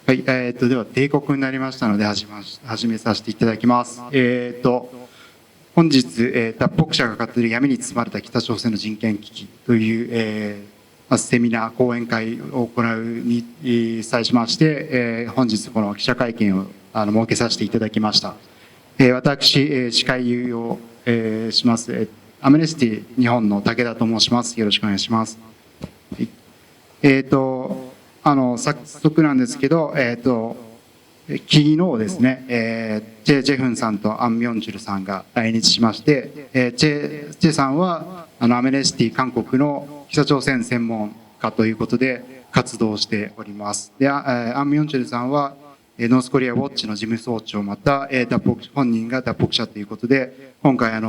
はい、では定刻になりましたので始めさせていただきます。本日、脱北者が語る闇に包まれた北朝鮮の人権危機という、セミナー講演会を行うに際しまして、本日この記者会見を設けさせていただきました。私、司会を、しますアムネスティ日本の武田と申します。よろしくお願いします。はい、早速なんですけど、昨日ですね、チェ・ジェフンさんとアン・ミョンチュルさんが来日しまして、チェさんはアムネスティ韓国の北朝鮮専門家ということで活動しております。で、アン・ミョンチュルさんはノースコリアウォッチの事務総長、また本人が脱北者ということで、今回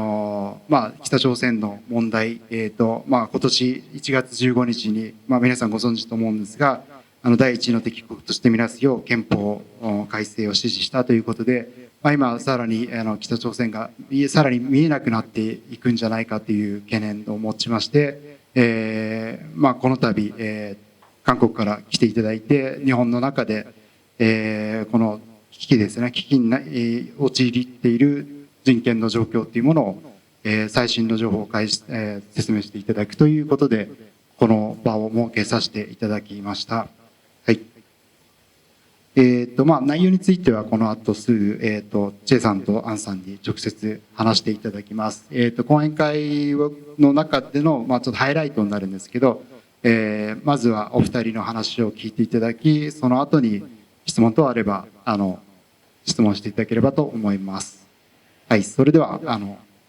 北朝鮮の問題、今年1月15日に、皆さんご存知と思うんですが、第一の敵国としてみなすよう憲法改正を指示したということで、今さらに北朝鮮がさらに見えなくなっていくんじゃないかという懸念を持ちまして、この度、韓国から来ていただいて、日本の中で、この危機ですね、危機に陥っている人権の状況というものを、最新の情報を説明していただくということで、この場を設けさせていただきました。はい。内容についてはこの後すぐ、チェさんとアンさんに直接話していただきます。講演会の中での、ちょっとハイライトになるんですけど、まずはお二人の話を聞いていただき、その後に質問等あれば、質問していただければと思います。はい。それでは、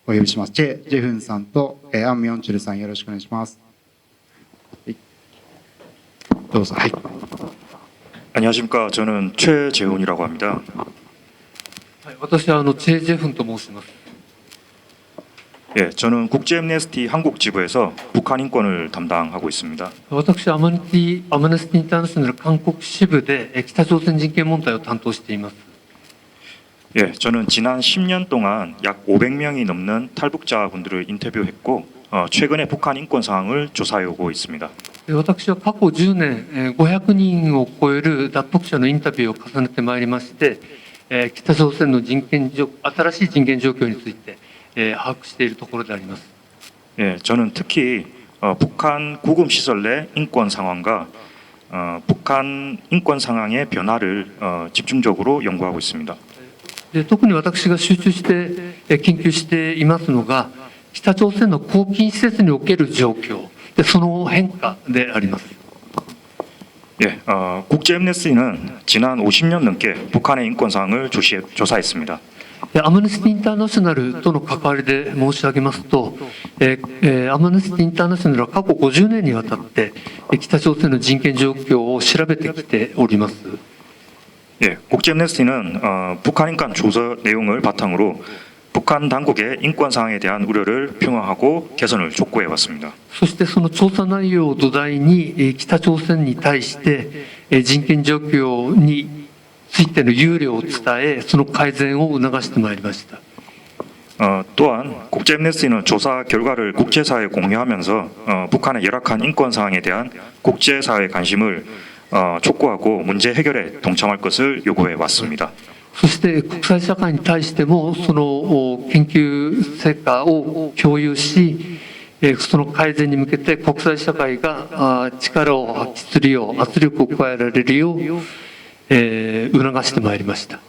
お呼びします。ジェフンさんと、アン・ミョンチュルさん、よろしくお願いします。はい、どうぞ。はい。안녕하십니까. 저는 최재훈이라고 합니다. 私はチェ・ジェフンと申します。 예, 저는 국제 엠네스티 한국 지부에서 북한 인권을 담당하고 있습니다. 私はアムネスティ・インターナショナル韓国支部で北朝鮮人権問題を担当しています。 예, 저는 지난 10년 동안 약 500명이 넘는 탈북자분들을 인터뷰했고 최근에 북한 인권 상황을 조사해 오고 있습니다. 私は過去10年500人を超える脱北者のインタビューを重ねてまいりまして、北朝鮮の新しい人権状況について把握しているところであります。 예, 저는 특히 북한 구금 시설 내 인권 상황과 북한 인권 상황의 변화를 집중적으로 연구하고 있습니다. で、特に私が集中して研究していますのが、北朝鮮の公金施設における状況で、その変化であります。 예, 국제 엠네스티는 지난 50년 넘게 북한의 인권 상황을 조사했습니다. アムネスティ・インターナショナルとの関わりで申し上げますと、アムネスティ・インターナショナルは過去50年にわたって北朝鮮の人権状況を調べてきております。 예, 국제 엠네스티는 북한 인권 조사 내용을 바탕으로 북한 당국의 인권 상황에 대한 우려를 평화하고 개선을 촉구해 왔습니다. そしてその調査内容を土台に北朝鮮に対して人権状況についての憂慮を伝え、その改善を促してまいりました。 또한 국제 엠네스티는 조사 결과를 국제사회에 공유하면서 북한의 열악한 인권 상황에 대한 국제사회의 관심을 촉구하고 문제 해결에 동참할 것을 요구해 왔습니다. そして国際社会に対してもその研究成果を共有し、その改善に向けて国際社会が力を発揮するよう、圧力を加えられるよう促してまいりました。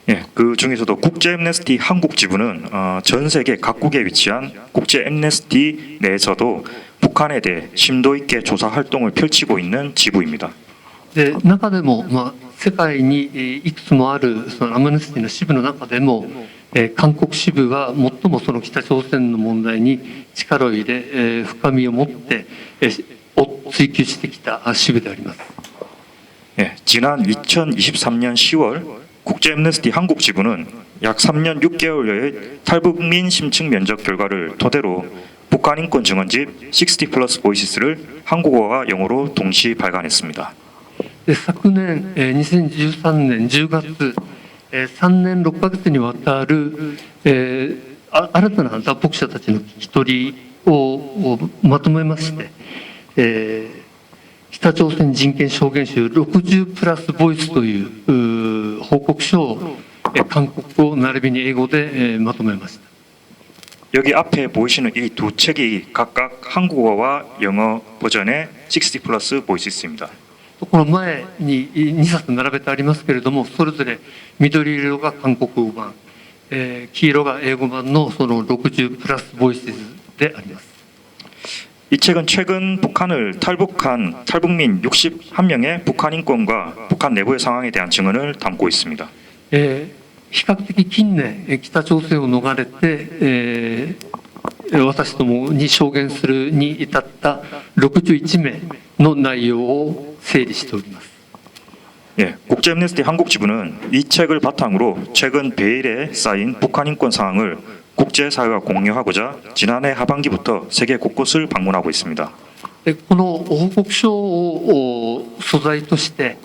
예, 그 중에서도 국제 엠네스티 한국 지부는 전 세계 각국에 위치한 국제 엠네스티 내에서도 북한에 대해 심도 있게 조사 활동을 펼치고 있는 지부입니다. で、中でも、世界にいくつもあるそのアムネスティの支部の中でも、韓国支部は最もその北朝鮮の問題に力を入れ、深みを持って追求してきた支部であります。 예, 지난 2023년 10월 국제 엠네스티 한국 지부는 약 3년 6개월여의 탈북민 심층 면접 결과를 토대로 북한 인권 증언집 60 플러스 보이시스를 한국어와 영어로 동시 발간했습니다. 昨年2013年10月3年6ヶ月にわたる新たな脱北者たちの聞き取りをまとめまして、北朝鮮人権証言集60プラスボイスという報告書を韓国語並びに英語でまとめました。 여기 앞에 보이시는 이 두 책이 각각 한국어와 영어 버전의 60 플러스 보이시스입니다. この前に2冊並べてありますけれども、それぞれ緑色が韓国語版、黄色が英語版のその60プラスボイスであります。 이 책은 최근 북한을 탈북한 탈북민 61명의 북한 인권과 북한 내부의 상황에 대한 증언을 담고 있습니다. 比較的近年北朝鮮を逃れて、私どもに証言するに至った61名の内容を整理しております。 예, 국제 엠네스티 한국 지부는 이 책을 바탕으로 최근 베일에 쌓인 북한 인권 상황을 국제사회와 공유하고자 지난해 하반기부터 세계 곳곳을 방문하고 있습니다. この報告書を素材として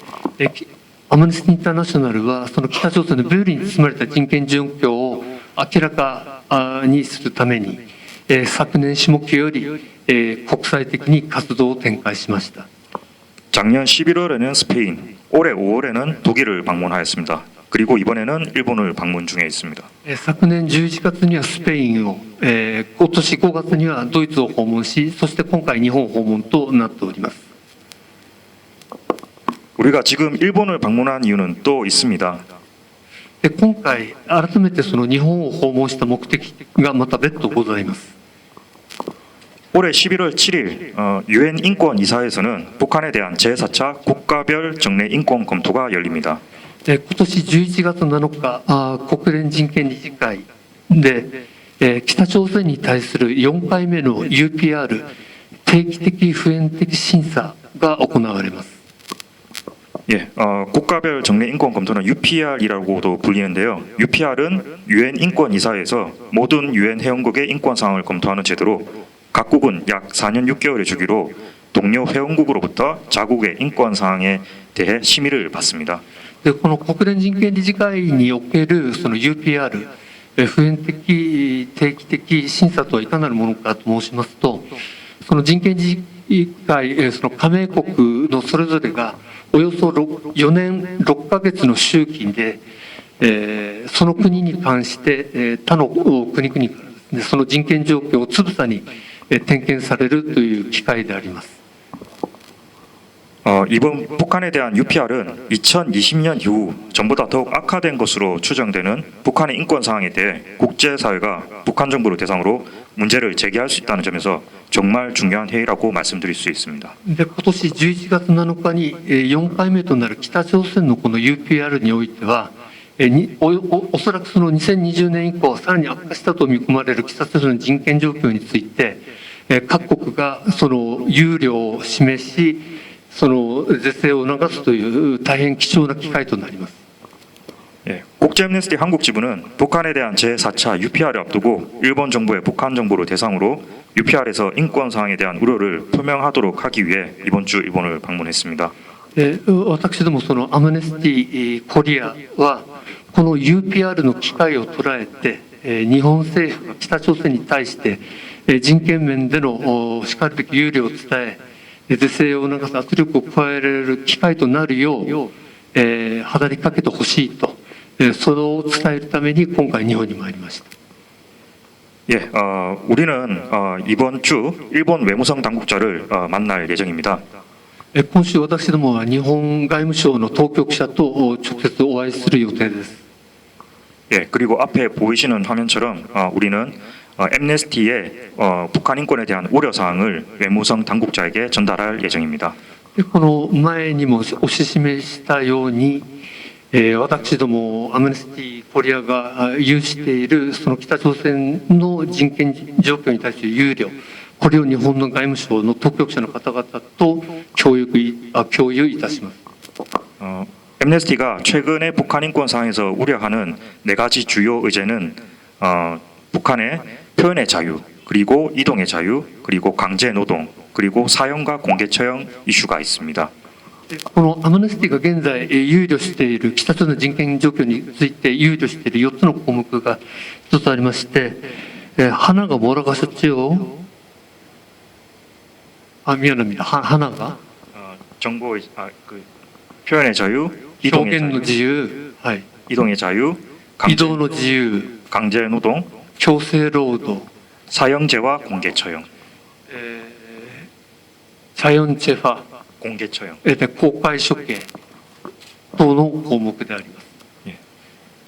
アムネスティ・インターナショナルはその北朝鮮のブーリに包まれた人権状況を明らかにするために昨年下期より国際的に活動を展開しました。 작년 11월에는 스페인, 올해 5월에는 독일을 방문하였습니다. 그리고 이번에는 일본을 방문 중에 있습니다. 昨年11月にはスペインを、今年5月にはドイツを訪問し、そして今回日本訪問となっております。 우리가 지금 일본을 방문한 이유는 또 있습니다. 今回改めてその日本を訪問した目的がまた別途ございます。 올해 11월 7일 유엔 인권 이사회에서는 북한에 대한 제4차 국가별 정례 인권 검토가 열립니다. 今年11月7日、国連人権理事会で、北朝鮮に対する4回目の UPR 定期的普遍的審査が行われます。 예, 국가별 정례 인권 검토는 UPR이라고도 불리는데요. UPR은 유엔 인권 이사회에서 모든 유엔 회원국의 인권 상황을 검토하는 제도로 각국은 약 4년 6개월의 주기로 동료 회원국으로부터 자국의 인권 상황에 대해 심의를 받습니다. でこの国連人権理事会におけるその UPR 普遍的定期的審査とはいかなるものかと申しますと、その人権理事会その加盟国のそれぞれがおよそ4年6ヶ月の周期で、その国に関して他の国々からですね、その人権状況をつぶさに点検されるという機会であります。 이번 북한에 대한 UPR은 2020년 이후 전보다 더욱 악화된 것으로 추정되는 북한의 인권 상황에 대해 국제사회가 북한 정부를 대상으로 문제를 제기할 수 있다는 점에서 정말 중요한 회의라고 말씀드릴 수 있습니다. で今年11月7日に4回目となる北朝鮮のこの UPR においては、おそらくその2020年以降さらに悪化したと見込まれる北朝鮮の人権状況について各国がその憂慮を示し、その是正を促すという大変貴重な機会となります。 예, 국제 엠네스티 한국 지부는 북한에 대한 제4차 UPR을 앞두고 일본 정부의 북한 정부를 대상으로 UPR에서 인권 상황에 대한 우려를 표명하도록 하기 위해 이번 주 일본을 방문했습니다. 私どもそのアムネスティコリアはこの UPR の機会を捉えて日本政府が北朝鮮に対して人権面でのしかるべき憂慮を伝え是正を促す圧力を加えられる機会となるよう働きかけてほしいとそれを伝えるために今回日本に参りました。 예, 우리는 이번 주 일본 외무성 당국자를 만날 예정입니다. 今週私どもは日本外務省の当局者と直接お会いする予定です。 예, 그리고 앞에 보이시는 화면처럼 우리는 엠네스티의 북한 인권에 대한 우려 사항을 외무성 당국자에게 전달할 예정입니다. この前にもお示ししたように、私どもアムネスティコリアが有しているその北朝鮮の人権状況に対する憂慮、これを日本の外務省の当局者の方々と共有いたします。 엠네스티가 최근에 북한 인권 상황에서 우려하는 4가지 주요 의제는 북한의 표현의 자유, 그리고 이동의 자유, 그리고 강제 노동, 그리고 사형과 공개 처형 이슈가 있습니다. このアムネスティが現在憂慮している北朝鮮の人権状況について憂慮している4つの項目が1つありまして、하나가 뭐라고 하셨지요? 미안합니다. 하나가 정보의 그 표현의 자유, 表 이동의 現の 자유, 自由、はい、 이동의 자유, 移動の自由、 강제 노동, 強制労働、 사형제와 공개 처형, チャヨンチェファ、 공개 처형. 公開処刑等の項目であります。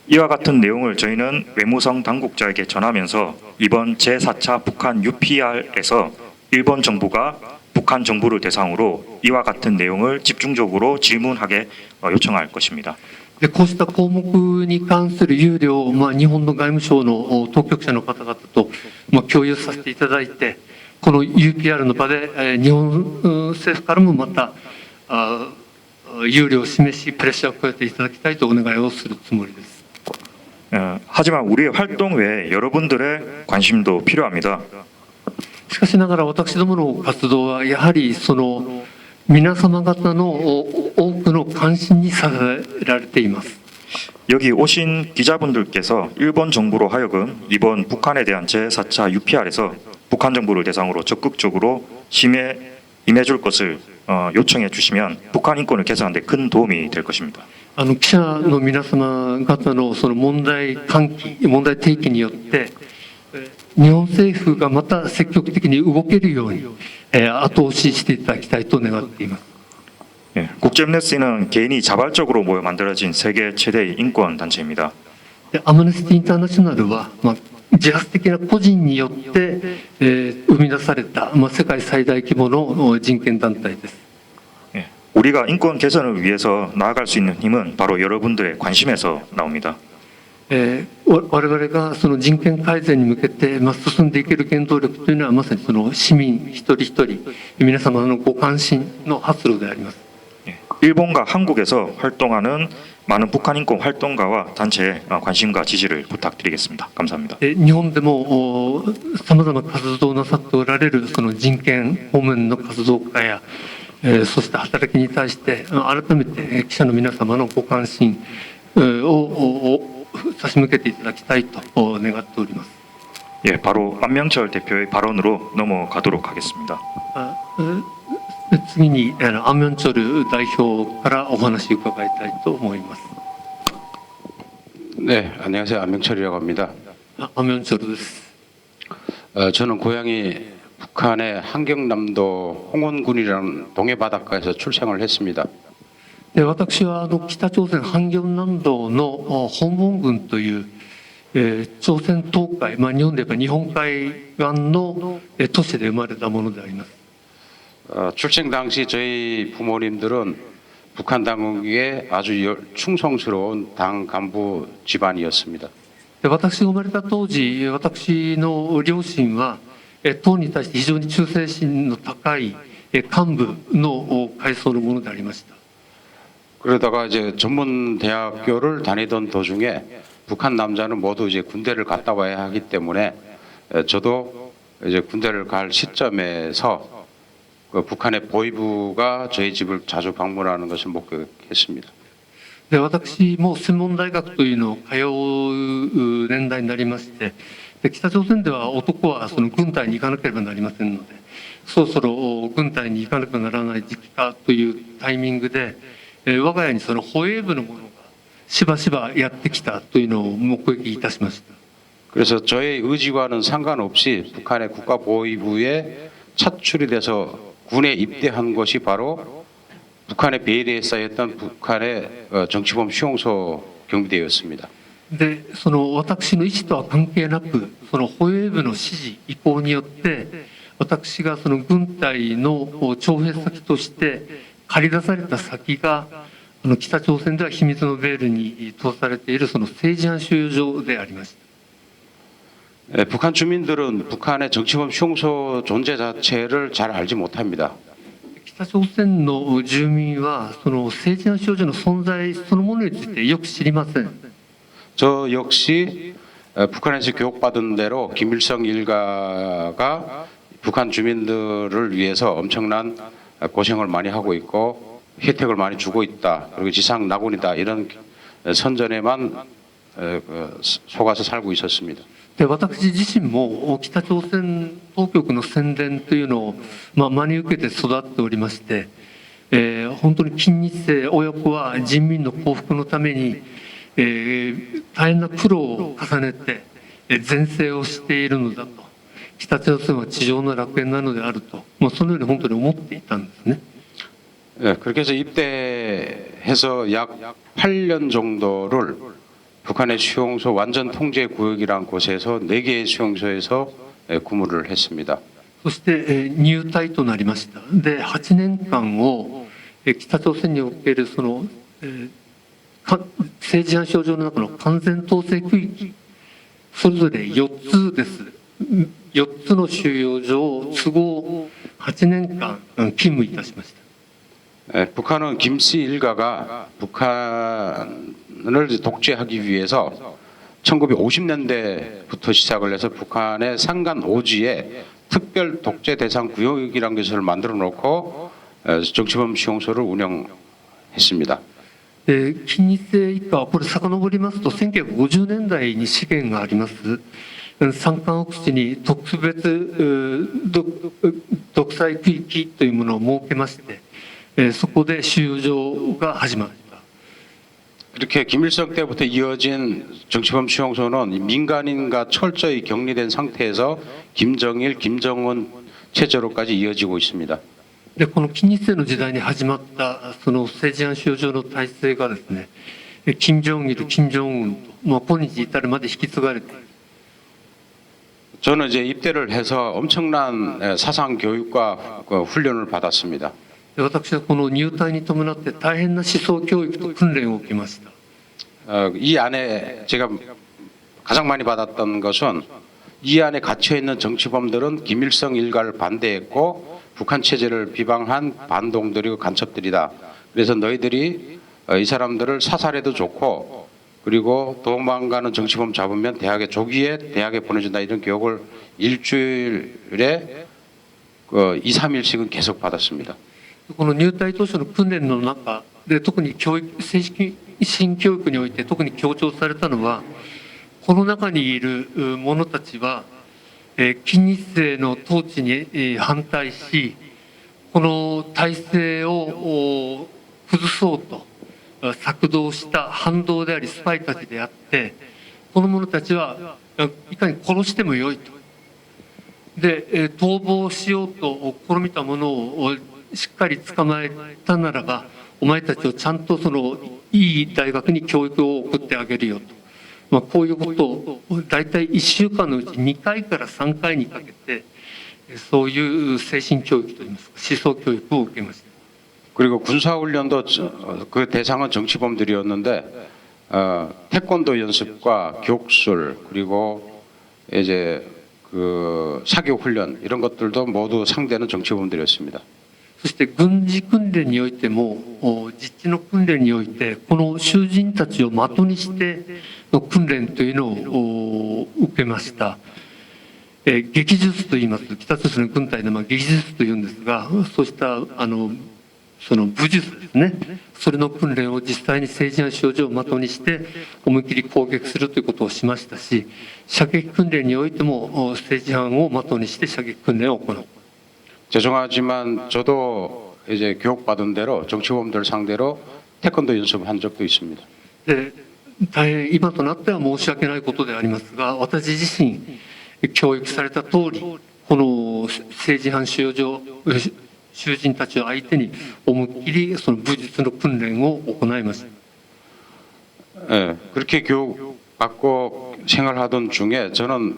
이와 같은 내용을 저희는 외무성 당국자에게 전하면서 이번 제4차 북한 UPR에서 일본 정부가 북한 정부를 대상으로 이와 같은 내용을 집중적으로 질문하게 요청할 것입니다. でこうした項目に関する憂慮を、日本の外務省の当局者の方々と、共有させていただいて、この UPR の場で、日本政府からもまた憂慮を示し、プレッシャーを加えていただきたいとお願いをするつもりです。 하지만 우리의 활동 외에 여러분들의 관심도 필요합니다. しかしながら私どもの活動はやはりその皆様方の多くの関心に支えられています。 여기 오신 기자분들께서 일본 정부로 하여금 이번 북한에 대한 제4차 UPR에서 북한 정부를 대상으로 적극적으로 임해줄 것을 요청해 주시면 북한 인권을 개선하는 데 큰 도움이 될 것입니다. 記者の皆様方のその問題提起によって日本政府がまた積極的に動けるように後押ししていただきたいと願っています。 국제암네스티는 개인이 자발적으로 모여 만들어진 세계 최대의 인권 단체입니다. アムネスティ・インターナショナルは、自発的な個人によって、生み出された、世界最大規模の人権団体です。 우리가 인권 개선을 위해서 나아갈 수 있는 힘은 바로 여러분들의 관심에서 나옵니다. 我々がその人権改善に向けて進んでいける原動力というのはまさにその市民一人一人皆様のご関心の発露であります。 일본과 한국에서 활동하는 많은 북한 인권 활동가와 단체의 관심과 지지를 부탁드리겠습니다. 감사합니다. 日本でもさまざま活動なさっておられるその人権方面の活動家やそして働きに対して改めて記者の皆様のご関心を差し向けていただきたいと願っております。 예, 바로 안명철 대표의 발언으로 넘어가도록 하겠습니다. 次にアンミョンチョル代表からお話を伺いたいと思います。 네, 안녕하세요. 안명철이라고 합니다. アンミョンチョルです。 저는 고향이 북한의 한경남도 홍원군이라는 동해 바닷가에서 출생을 했습니다. で私は北朝鮮ハンギョン南道の本門郡という、朝鮮東海、日本で言えば日本海岸の都市で生まれたものであります。 출생 당시 저희 부모님들은 북한 당국에 아주 충성스러운 당 간부 집안이었습니다. で私が生まれた当時、私の両親は党に対して非常に忠誠心の高い幹部の階層のものでありました。 그러다가 이제 전문 대학교를 다니던 도중에 북한 남자는 모두 이제 군대를 갔다 와야 하기 때문에 저도 이제 군대를 갈 시점에서 그 북한의 보위부가 저희 집을 자주 방문하는 것을 목격했습니다. で私も専門大学というのを通う年代になりまして、で北朝鮮では男はその軍隊に行かなければなりませんので、そろそろ軍隊に行かなければならない時期かというタイミングで、我が家にその保衛部の者がしばしばやってきたというのを目撃いたしました。 그래서 저의 의지와는 상관없이 북한의 국가보위부에 차출이 돼서 군에 입대한 것이 바로 북한의 베일에 쌓였던 북한의 정치범 수용소 경비대였습니다. でその私の意思とは関係なく、その保衛部の指示意向によって私がその軍隊の徴兵先として借り出された先が北朝鮮では秘密のベールに通されているその政治犯収容所でありました。 북한 주민들은 북한의 정치범 수용소 존재 자체를 잘 알지 못합니다. 北朝鮮の住民はその政治犯収容所の存在そのものについてよく知りません。 저 역시 북한에서 교육받은 대로 김일성 일가가 북한 주민들을 위해서 엄청난 고생을 많이 하고 있고 혜택을 많이 주고 있다. 그리고 지상 낙원이다. 이런 선전에만 속아서 살고 있었습니다. で私自身も北朝鮮当局の宣伝というのを真に受けて育っておりまして、本当に金日成親子は人民の幸福のために、大変な苦労を重ねて善政をしているのだと、北朝鮮は地上の楽園なのであると、そのように本当に思っていたんですね。 예, 그렇게 해서 입대해서 약 8년 정도를 북한의 수용소 완전 통제 구역이란 곳에서 4개의 수용소에서 근무를 했습니다. そして入隊となりました。で、8年間を北朝鮮におけるその政治犯症状の中の完全統制区域、それぞれ4つです。4つの収容所を都合8年間勤務いたしました。 북한은 김씨 일가가 북한을 독재하기 위해서 1950년대부터 시작을 해서 북한의 산간 오지에 특별 독재 대상 구역이라는 것을 만들어 놓고 정치범 수용소를 운영했습니다. 金日成一家はこれ遡りますと1950年代に資源があります山間奥地に特別独裁区域というものを設けまして、そこで収容所が始まった。 이렇게 김일성 때부터 이어진 정치범 수용소는 민간인과 철저히 격리된 상태에서 김정일, 김정은 체제로까지 이어지고 있습니다. でこの金日成の時代に始まったその政治犯収容所の体制がですね、金正日、金正恩と、今日至るまで引き継がれている。 저는 이제 입대를 해서 엄청난 사상 교육과 훈련을 받았습니다. で私はこの入隊に伴って大変な思想教育と訓練を受けました。 이 안에 제가 가장 많이 받았던 것은 이 안에 갇혀 있는 정치범들은 김일성 일가를 반대했고 북한 체제를 비방한 반동들이고 간첩들이다. 그래서 너희들이 이 사람들을 사살해도 좋고 그리고 도망가는 정치범 잡으면 대학에 조기에 대학에 보내준다 이런 교육을 일주일에 2, 3일씩은 계속 받았습니다. この入隊当初の訓練の中で特に正式新教育において特に強調されたのは、この中にいる者たちは金日成の統治に反対し、この体制を崩そうと策動した反動でありスパイたちであって、この者たちはいかに殺してもよいと。で逃亡しようと試みた者をしっかり捕まえたならば、お前たちをちゃんとそのいい大学に教育を送ってあげるよと、こういうことを大体1週間のうち2回から3回にかけてそういう精神教育といいますか思想教育を受けました。 그리고 군사훈련도 그 대상은 정치범들이었는데 태권도 연습과 격술 그리고 이제 그 사격 훈련 이런 것들도 모두 상대는 정치범들이었습니다. そして軍事訓練においても実地の訓練においてこの囚人たちを的にしての訓練というのを受けました。撃術といいます。北朝鮮の軍隊で撃術というんですが、そうしたその武術ですね、それの訓練を実際に政治犯収容所を的にして思い切り攻撃するということをしましたし、射撃訓練においても政治犯を的にして射撃訓練を行う。 죄송하지만 저도 이제 교육받은 대로 정치범들 상대로 태권도 연습한 적도 있습니다. で大変今となっては申し訳ないことでありますが、私自身教育された通りこの政治犯収容所囚人たちを相手に思いっきりその武術の訓練を行いました。 예, 그렇게 교육받고 생활하던 중에 저는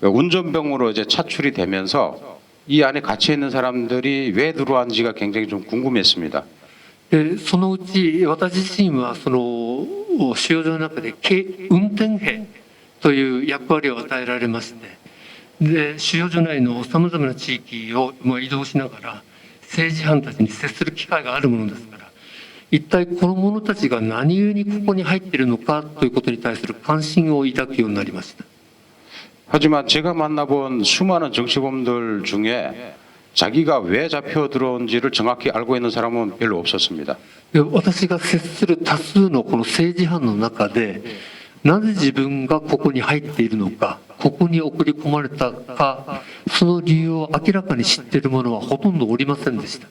운전병으로 이제 차출이 되면서 이 안에 갇혀 있는 사람들이 왜 들어왔는지가 굉장히 좀 궁금했습니다. でそのうち私自身はその収容所の中で運転兵という役割を与えられまして、で収容所内のさまざまな地域を移動しながら政治犯たちに接する機会があるものですから、一体この者たちが何故にここに入っているのかということに対する関心を抱くようになりました。 하지만 제가 만나본 수많은 정치범들 중에 자기가 왜 잡혀 들어온지를 정확히 알고 있는 사람은 별로 없었습니다. で私が接する多数のこの政治犯の中で、なぜ自分がここに入っているのか、ここに送り込まれたか、その理由を明らかに知っている者はほとんどおりませんでした。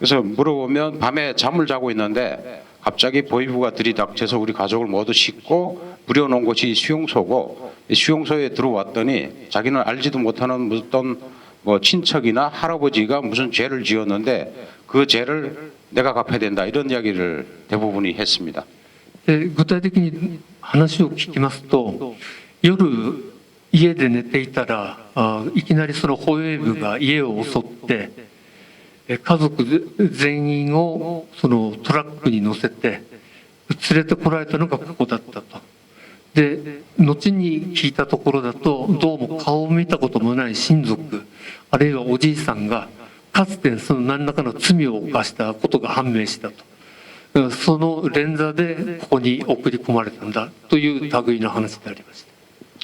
그래서 물어보면 밤에 잠을 자고 있는데 갑자기 보위부가 들이닥쳐서 우리 가족을 모두 싣고 부려놓은 곳이 수용소고, 이 수용소에 들어왔더니 자기는 알지도 못하는 어떤 뭐 친척이나 할아버지가 무슨 죄를 지었는데 그 죄를 내가 갚아야 된다, 이런 이야기를 대부분이 했습니다. で具体的に話を聞きますと、夜家で寝ていたらいきなりその保衛部が家を襲って家族全員をそのトラックに乗せて連れてこられたのがここだったと。で後に聞いたところだと、どうも顔を見たこともない親族あるいはおじいさんがかつてその何らかの罪を犯したことが判明したと。その連座でここに送り込まれたんだという類の話でありました。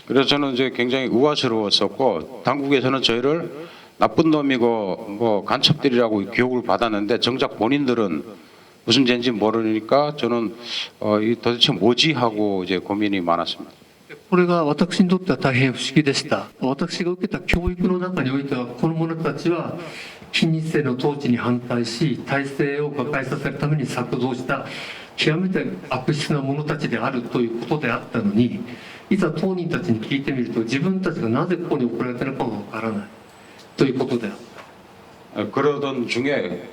그래서 저는 이제 굉장히 우아스러웠었고, 당국에서는 저희를 나쁜 놈이고 뭐 간첩들이라고 교육을 받았는데 정작 본인들은 무슨 죄인지 모르니까 저는 이 도대체 뭐지 하고 이제 고민이 많았습니다. これが私にとっては大変不思議でした。私が受けた教育の中においては、この者たちは近日制の統治に反対し、体制を瓦解させるために策動した極めて悪質な者たちであるということであったのに、いざ当人たちに聞いてみると、自分たちがなぜここに送られたのかもわからないということであった。 그러던 중에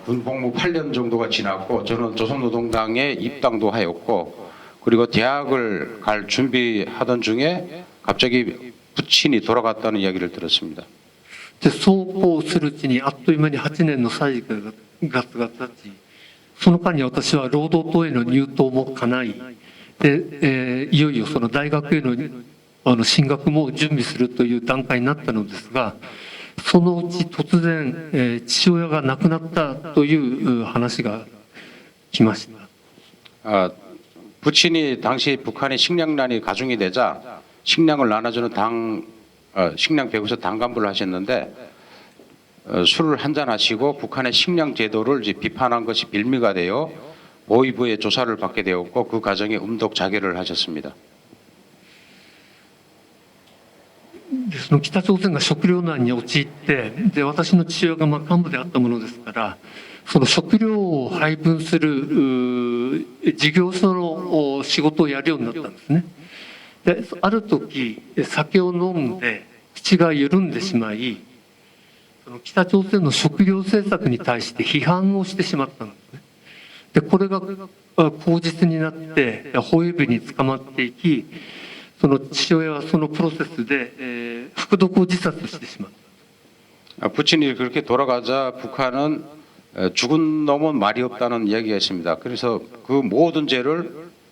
군복무 8년 정도가 지났고, 저는 조선노동당에 입당도 하였고, 그리고 대학을 갈 준비하던 중에 갑자기 부친이 돌아갔다는 이야기를 들었습니다. でそうこうするうちにあっという間に8年の歳月が経ち、その間に私は労働党への入党も叶いで、いよいよその大学への進学も準備するという段階になったのですが、そのうち突然、父親が亡くなったという話が来ました。 부친이 당시 북한의 식량난이 가중이 되자 식량을 나눠주는 식량 배구에서 당간부를 하셨는데, 술을 한잔 하시고 북한의 식량 제도를 이제 비판한 것이 빌미가 되어 보위부의 조사를 받게 되었고, 그 과정에 음독 자결을 하셨습니다. でその北朝鮮が食糧難に陥って、で私の父親が幹部であったものですから、その食料を配分する事業所の仕事をやるようになったんですね。である時酒を飲んで口が緩んでしまい、その北朝鮮の食料政策に対して批判をしてしまったんですね。でこれが口実になって保衛部に捕まっていき、その父親はそのプロセスで服毒を自殺してしまった。 부친이 그렇게 돌아가자 북한은 죽은 놈은 말이 없다는 이야기가 있습니다. 그래서 그 모든 죄를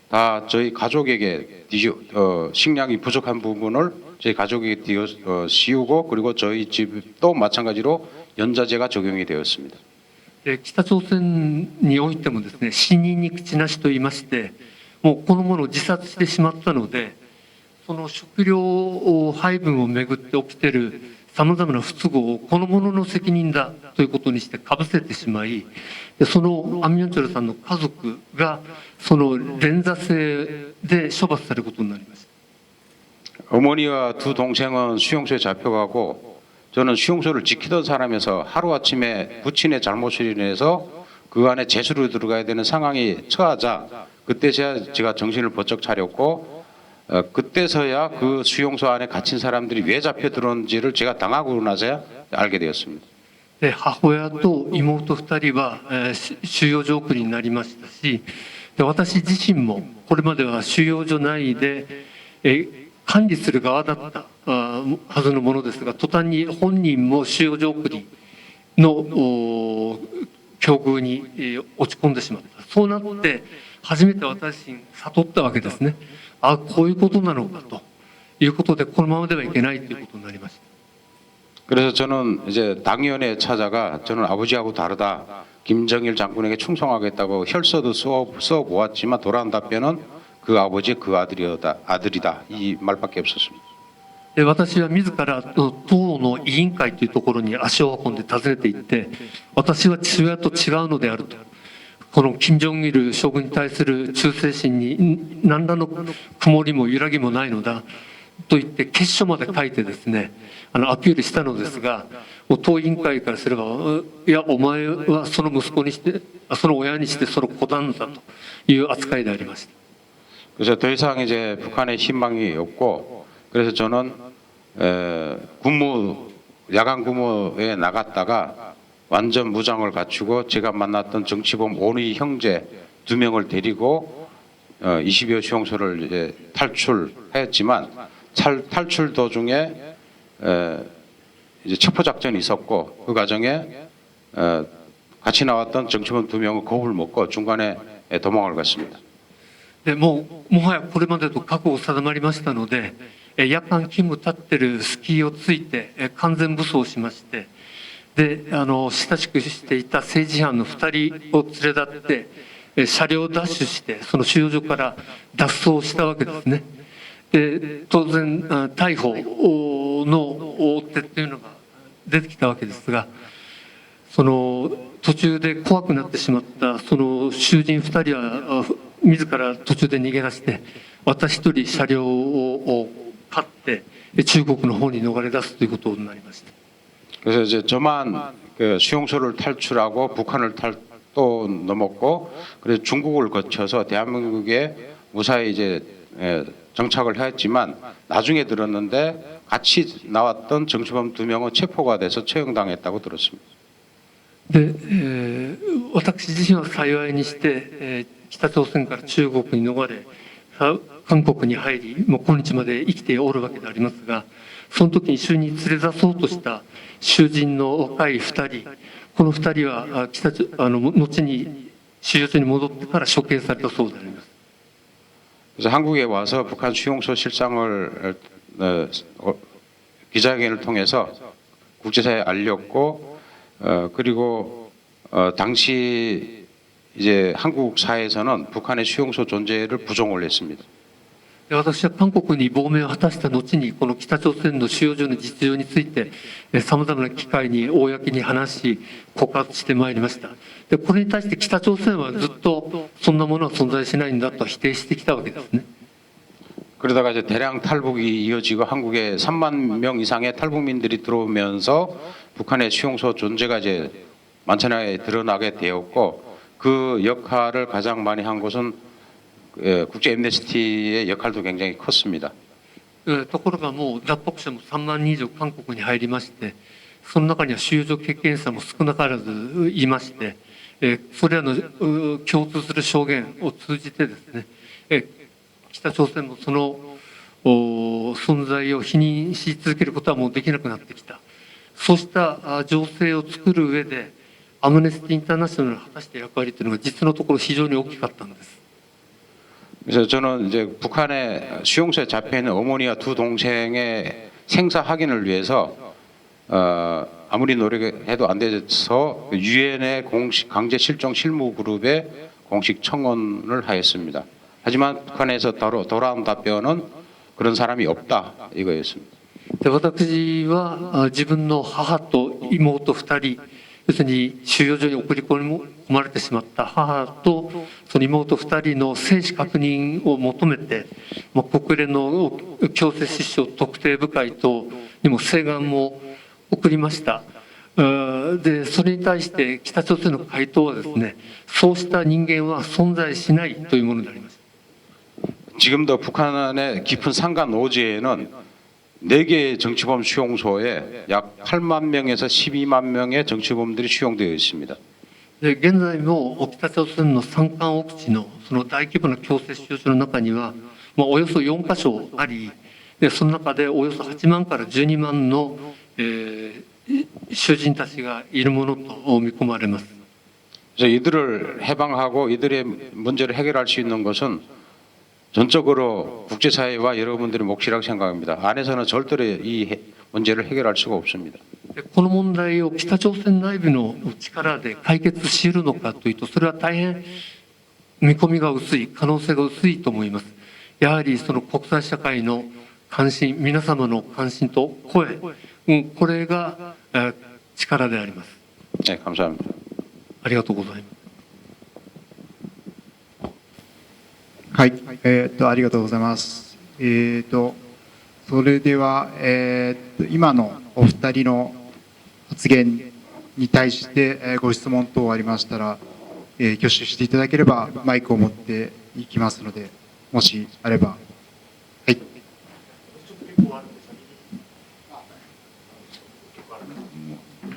다 저희 가족에게 식량이 부족한 부분을 저희 가족에게 씌우고, 그리고 저희 집도 마찬가지로 연좌제가 적용이 되었습니다. で北朝鮮においてもですね、死人に口なしと言いまして、もうこの者を自殺してしまったので、その食料配分をめぐって起きているさまざまな不都合をこの者の責任だということにしてかぶせてしまい、でそのアン・ミョンチョルさんの家族がその連座制で処罰されることになりました。 어머니와 두 동생은 수용소에 잡혀가고, 저는 수용소를 지키던 사람에서 하루아침에 부친의 잘못으로 인해서 그 안에 제수로 들어가야 되는 상황이 처하자, 그때 제가 정신을 번쩍 차렸고, 그때서야 그 수용소 안에 갇힌 사람들이 왜 잡혀 들어온지를 제가 당하고 나서야 알게 되었습니다. で母親と妹2人は収容所送りになりましたし、で私自身もこれまでは収容所内で管理する側だったはずのものですが、途端に本人も収容所送りの境遇に落ち込んでしまった。そうなって初めて私に悟ったわけですね。あ、こういうことなのかということで、このままではいけないということになりました。 그래서 저는 이제 당위원회에 찾아가, 저는 아버지하고 다르다, 김정일 장군에게 충성하겠다고 혈서도 써 보았지만 돌아온 답변은 그 아버지 그 아들이다, 이 말밖에 없었습니다. で私は自ら党の委員会というところに足を運んで訪ねていって、私は父親と違うのであると、この金正日将軍に対する忠誠心に何らの曇りも揺らぎもないのだと言って決書まで書いてですね、アピールしたのですが、党委員会からすれば、いや、お前はその息子にして、その親にしてその子なんだという扱いでありました。 그래서 더 이상 이제 북한에 희망이 없고 그래서 저는 야간 근무에 나갔다가 완전 무장을 갖추고 제가 만났던 정치범 오누이 형제 2명을 데리고 20여 수용소를 이제 탈출했지만 탈출 도중에 이제 첩보 작전이 있었고 그 과정에 같이 나왔던 정치범 2명은 겁을 먹고 중간에 도망을 갔습니다. でもはやこれまでと覚悟定まりましたので、夜間勤務立ってる隙をついて完全武装しまして、で親しくしていた政治犯の2人を連れ立って車両をダッシュしてその収容所から脱走したわけですね。で当然逮捕の追手っていうのが出てきたわけですが、その途中で怖くなってしまったその囚人2人は自ら途中で逃げ出して、私一人車両を買って中国の方に逃れ出すということになりました。 그래서 이제 저만 그 수용소를 탈출하고 북한을 또 넘었고 그래서 중국을 거쳐서 대한민국에 무사히 이제 정착을 했지만 나중에 들었는데 같이 나왔던 정치범 2명은 체포가 돼서 처형당했다고 들었습니다. で、私自身は幸いにして、北朝鮮から中国に逃れ韓国に入り、もう今日まで生きておるわけでありますが、その時に一緒に連れ出そうとした囚人の若い2人、この2人は後に収容所に戻ってから処刑されたそうであります。 그래서 한국에 와서 북한 수용소 실상을 기자회견을 통해서 국제사회에 알렸고 그리고 당시 이제 한국 사회에서는 북한의 수용소 존재를 부정을 했습니다. 私は韓国に亡命を果たした後にこの北朝鮮の収容所の実情についてさまざまな機会に公に話し告発してまいりました。でこれに対して北朝鮮はずっとそんなものは存在しないんだと否定してきたわけですね。 그러다가 이제 대량 탈북이 이어지고 한국에 3만 명 이상의 탈북민들이 들어오면서 북한의 수용소 존재가 이제 만천하에 드러나게 되었고 그 역할을 가장 많이 한 곳은 국제 엠네스티의 역할도 굉장히 컸습니다. ところがもう脱北者も3万人以上韓国に入りまして、その中には収容所経験者も少なからずいまして、それらの共通する証言を通じてですね、北朝鮮もその存在を否認し続けることはもうできなくなってきた。そうした情勢を作る上でアムネスティ・インターナショナルが果たした役割というのが実のところ非常に大きかったんです。 그래서 저는 이제 북한의 수용소에 잡혀 있는 어머니와 2 동생의 생사 확인을 위해서 아무리 노력해도 안 돼서 유엔의 공식 강제 실종 실무 그룹에 공식 청원을 하였습니다. 하지만 북한에서 돌아온 답변은 그런 사람이 없다 이거였습니다. で私は自分の母と妹2人、要するに収容所に送り込まれてしまった母とその妹2人の生死確認を求めて、国連の強制失踪特定部会等にも請願も送りました。でそれに対して北朝鮮の回答はですね、そうした人間は存在しないというものであります。 지금도 북한의 깊은 산간 오지에는 4개의 정치범 수용소에 약 8만 명에서 12만 명의 정치범들이 수용되어 있습니다. で現在も北朝鮮の山間奥地のその大規模な強制収容所の中には、およそ4カ所あり、でその中でおよそ8万から12万の、囚人たちがいるものと見込まれます。 그래서 이들을 해방하고 이들의 문제를 해결할 수 있는 것은 전적으로 국제사회와 여러분들의 몫이라고 생각합니다. 안에서는 절대로 이 문제를 해결할 수가 없습니다. この問題を北朝鮮内部の力で解決し得るのかというと、それは大変見込みが薄い、可能性が薄いと思います。やはりその国際社会の関心、皆様の関心と声、これが力であります。 네, 감사합니다. ありがとうございます。はい、ありがとうございます。それでは、今のお二人の発言に対してご質問等ありましたら、挙手していただければマイクを持っていきますので、もしあれば。はい。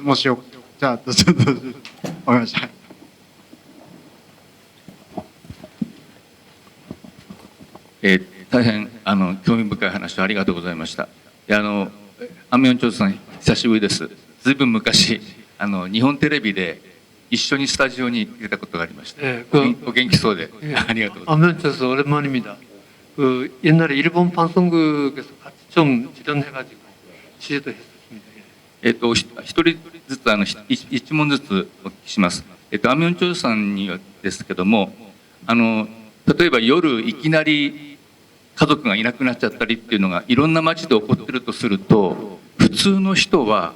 もしよ、じゃあ、どうぞどうぞ。わかりました。大変興味深い話をありがとうございました。アンミョンチョルさん、久しぶりです。ずいぶん昔日本テレビで一緒にスタジオに出たことがありました。お元気そうで、ありがとうございます。아면서서 오랜만입니다. 그 옛날에 일본 방송국에서 같이 좀 출연해가지고 취재도 했었습니다. 一人ずつ一問ずつお聞きします。アンミョンチョルさんにはですけども、例えば夜いきなり家族がいなくなっちゃったりっていうのがいろんな街で起こってるとすると、普通の人は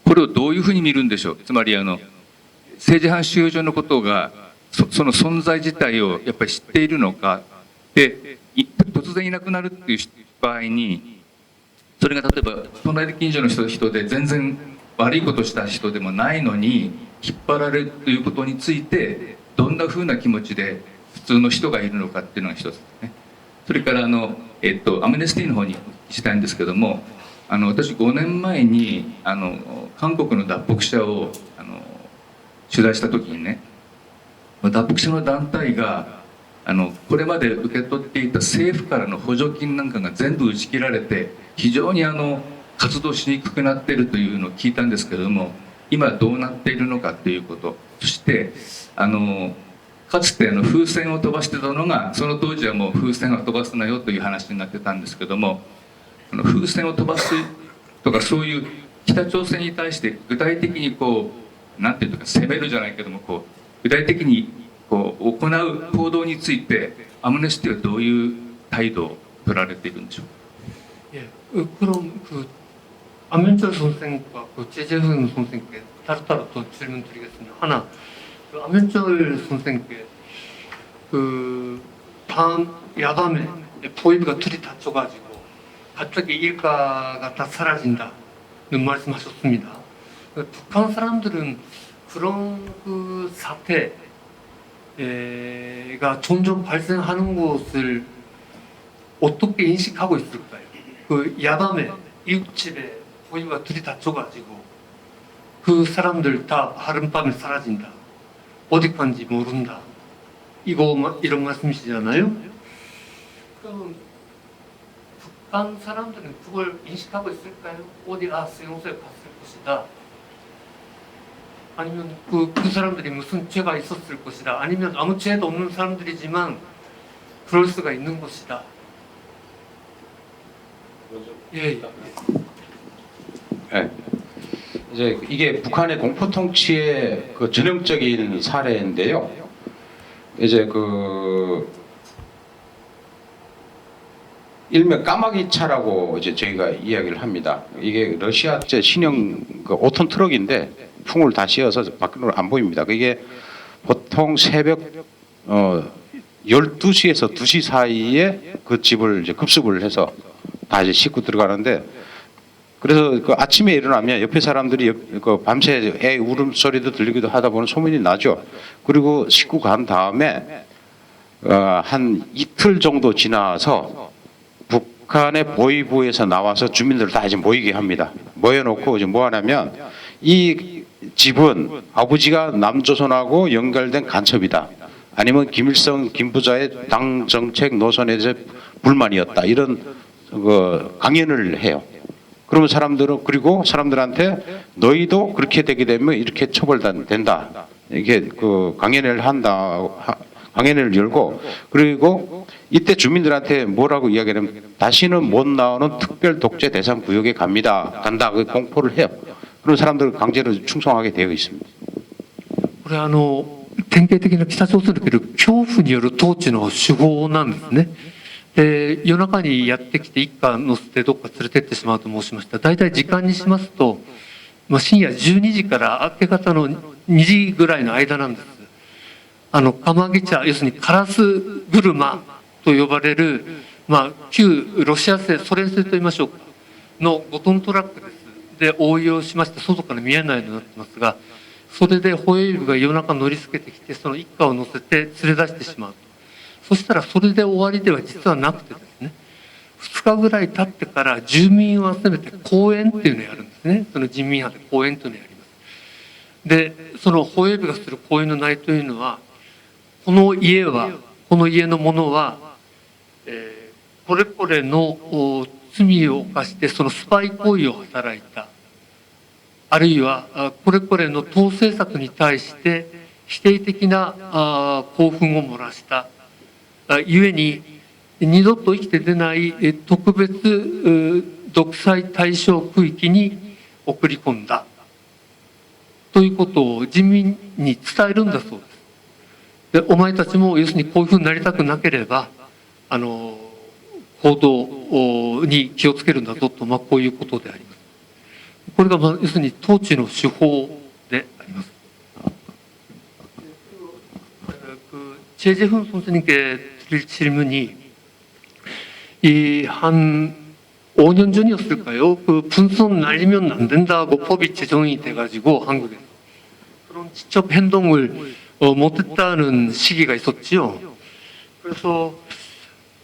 これをどういうふうに見るんでしょう。つまり政治犯収容所のことがその存在自体をやっぱり知っているのかで、突然いなくなるっていう場合に、それが例えば隣近所の人で全然悪いことした人でもないのに引っ張られるということについてどんなふうな気持ちで普通の人がいるのかっていうのが一つですね。それからアムネスティの方にお聞きしたいんですけども、私5年前に韓国の脱北者を取材した時にね、脱北者の団体がこれまで受け取っていた政府からの補助金なんかが全部打ち切られて非常に活動しにくくなっているというのを聞いたんですけれども、今どうなっているのかということ、そしてかつて風船を飛ばしてたのが、その当時はもう風船を飛ばすなよという話になってたんですけども、風船を飛ばすとかそういう北朝鮮に対して具体的になんていうか攻めるじゃないけども具体的に行う行動についてアムネスティはどういう態度を取られているんでしょうか。 예, 그럼 안면철 선생과 제재훈 선생께 따로따로 또 질문드리겠습니다. 하나, 안면철 선생께 밤 야밤에 보이비가 둘이 다쳐가지고 갑자기 일가가 다 사라진다는 말씀하셨습니다. 북한 사람들은 그런 사태가 점점 발생하는 것을 어떻게 인식하고 있을까요? 야밤에 이웃집에 보이비가 둘이 다쳐가지고 그 사람들 다 하룻밤에 사라진다. 어디 간지 모른다. 이런 말씀이시잖아요. 그럼 북한 사람들은 그걸 인식하고 있을까요? 어디 수용소에 갔을 것이다. 아니면 그 사람들이 무슨 죄가 있었을 것이다. 아니면 아무 죄도 없는 사람들이지만 그럴 수가 있는 것이다. 예. 네. 이제 이게 북한의 공포 통치의 전형적인 사례인데요. 이제 일명 까마귀차라고 이제 저희가 이야기를 합니다. 이게 러시아제 신형 5톤 트럭인데 풍을 다 씌워서 밖으로 안 보입니다. 그게 보통 새벽 12시에서 2시 사이에 그 집을 이제 급습을 해서 다 이제 싣고 들어가는데, 그래서 아침에 일어나면 옆에 사람들이 밤새 애 울음소리도 들리기도 하다 보면 소문이 나죠. 그리고 싣고 간 다음에 한 이틀 정도 지나서 북한의 보위부에서 나와서 주민들을 다 이제 모이게 합니다. 모여놓고 이제 뭐 하냐면, 이 집은 아버지가 남조선하고 연결된 간첩이다, 아니면 김일성 김부자의 당 정책 노선에 대해서 불만이었다, 이런 강연을 해요. 그러면 그리고 사람들한테 너희도 그렇게 되게 되면 이렇게 처벌된다, 이게 강연을 열고, 그리고 이때 주민들한테 뭐라고 이야기하냐면 다시는 못 나오는 특별 독재 대상 구역에 간다, 그 공포를 해요. 그런 사람들 강제로 충성하게 되어 있습니다. これ典型的な北朝鮮における恐怖による統治の手法なんですね。で、夜中にやってきて一家乗せてどっか連れてってしまうと申しました。大体時間にしますと、深夜12時から明け方の2時ぐらいの間なんです。カマギ茶、要するにカラス車と呼ばれる、旧ロシア製、ソ連製と言いましょうかの5トントラックです。で応用しまして外から見えないようになってますが、それでホエールが夜中乗りつけてきてその一家を乗せて連れ出してしまうと。そしたらそれで終わりでは実はなくてですね、2日ぐらい経ってから住民を集めて講演っていうのをやるんですね。その人民派で講演というのをやります。でそのホエールがする講演の内容というのは、この家のものは、これこれの罪を犯してそのスパイ行為を働いた、あるいはこれこれの党政策に対して否定的な興奮を漏らしたゆえに二度と生きて出ない特別独裁対象区域に送り込んだということを人民に伝えるんだそうです。でお前たちも要するにこういうふうになりたくなければ行動に気をつけるんだぞと、こういうことであります。これが要するに統治の手法であります。제재훈 선생님께 드릴 질문이 한 5년 전이었을까요? 그 분선 날리면 안 된다고 법이 제정이 돼가지고 한국에서 그런 직접 행동을 못했다는 시기가 있었지요. 그래서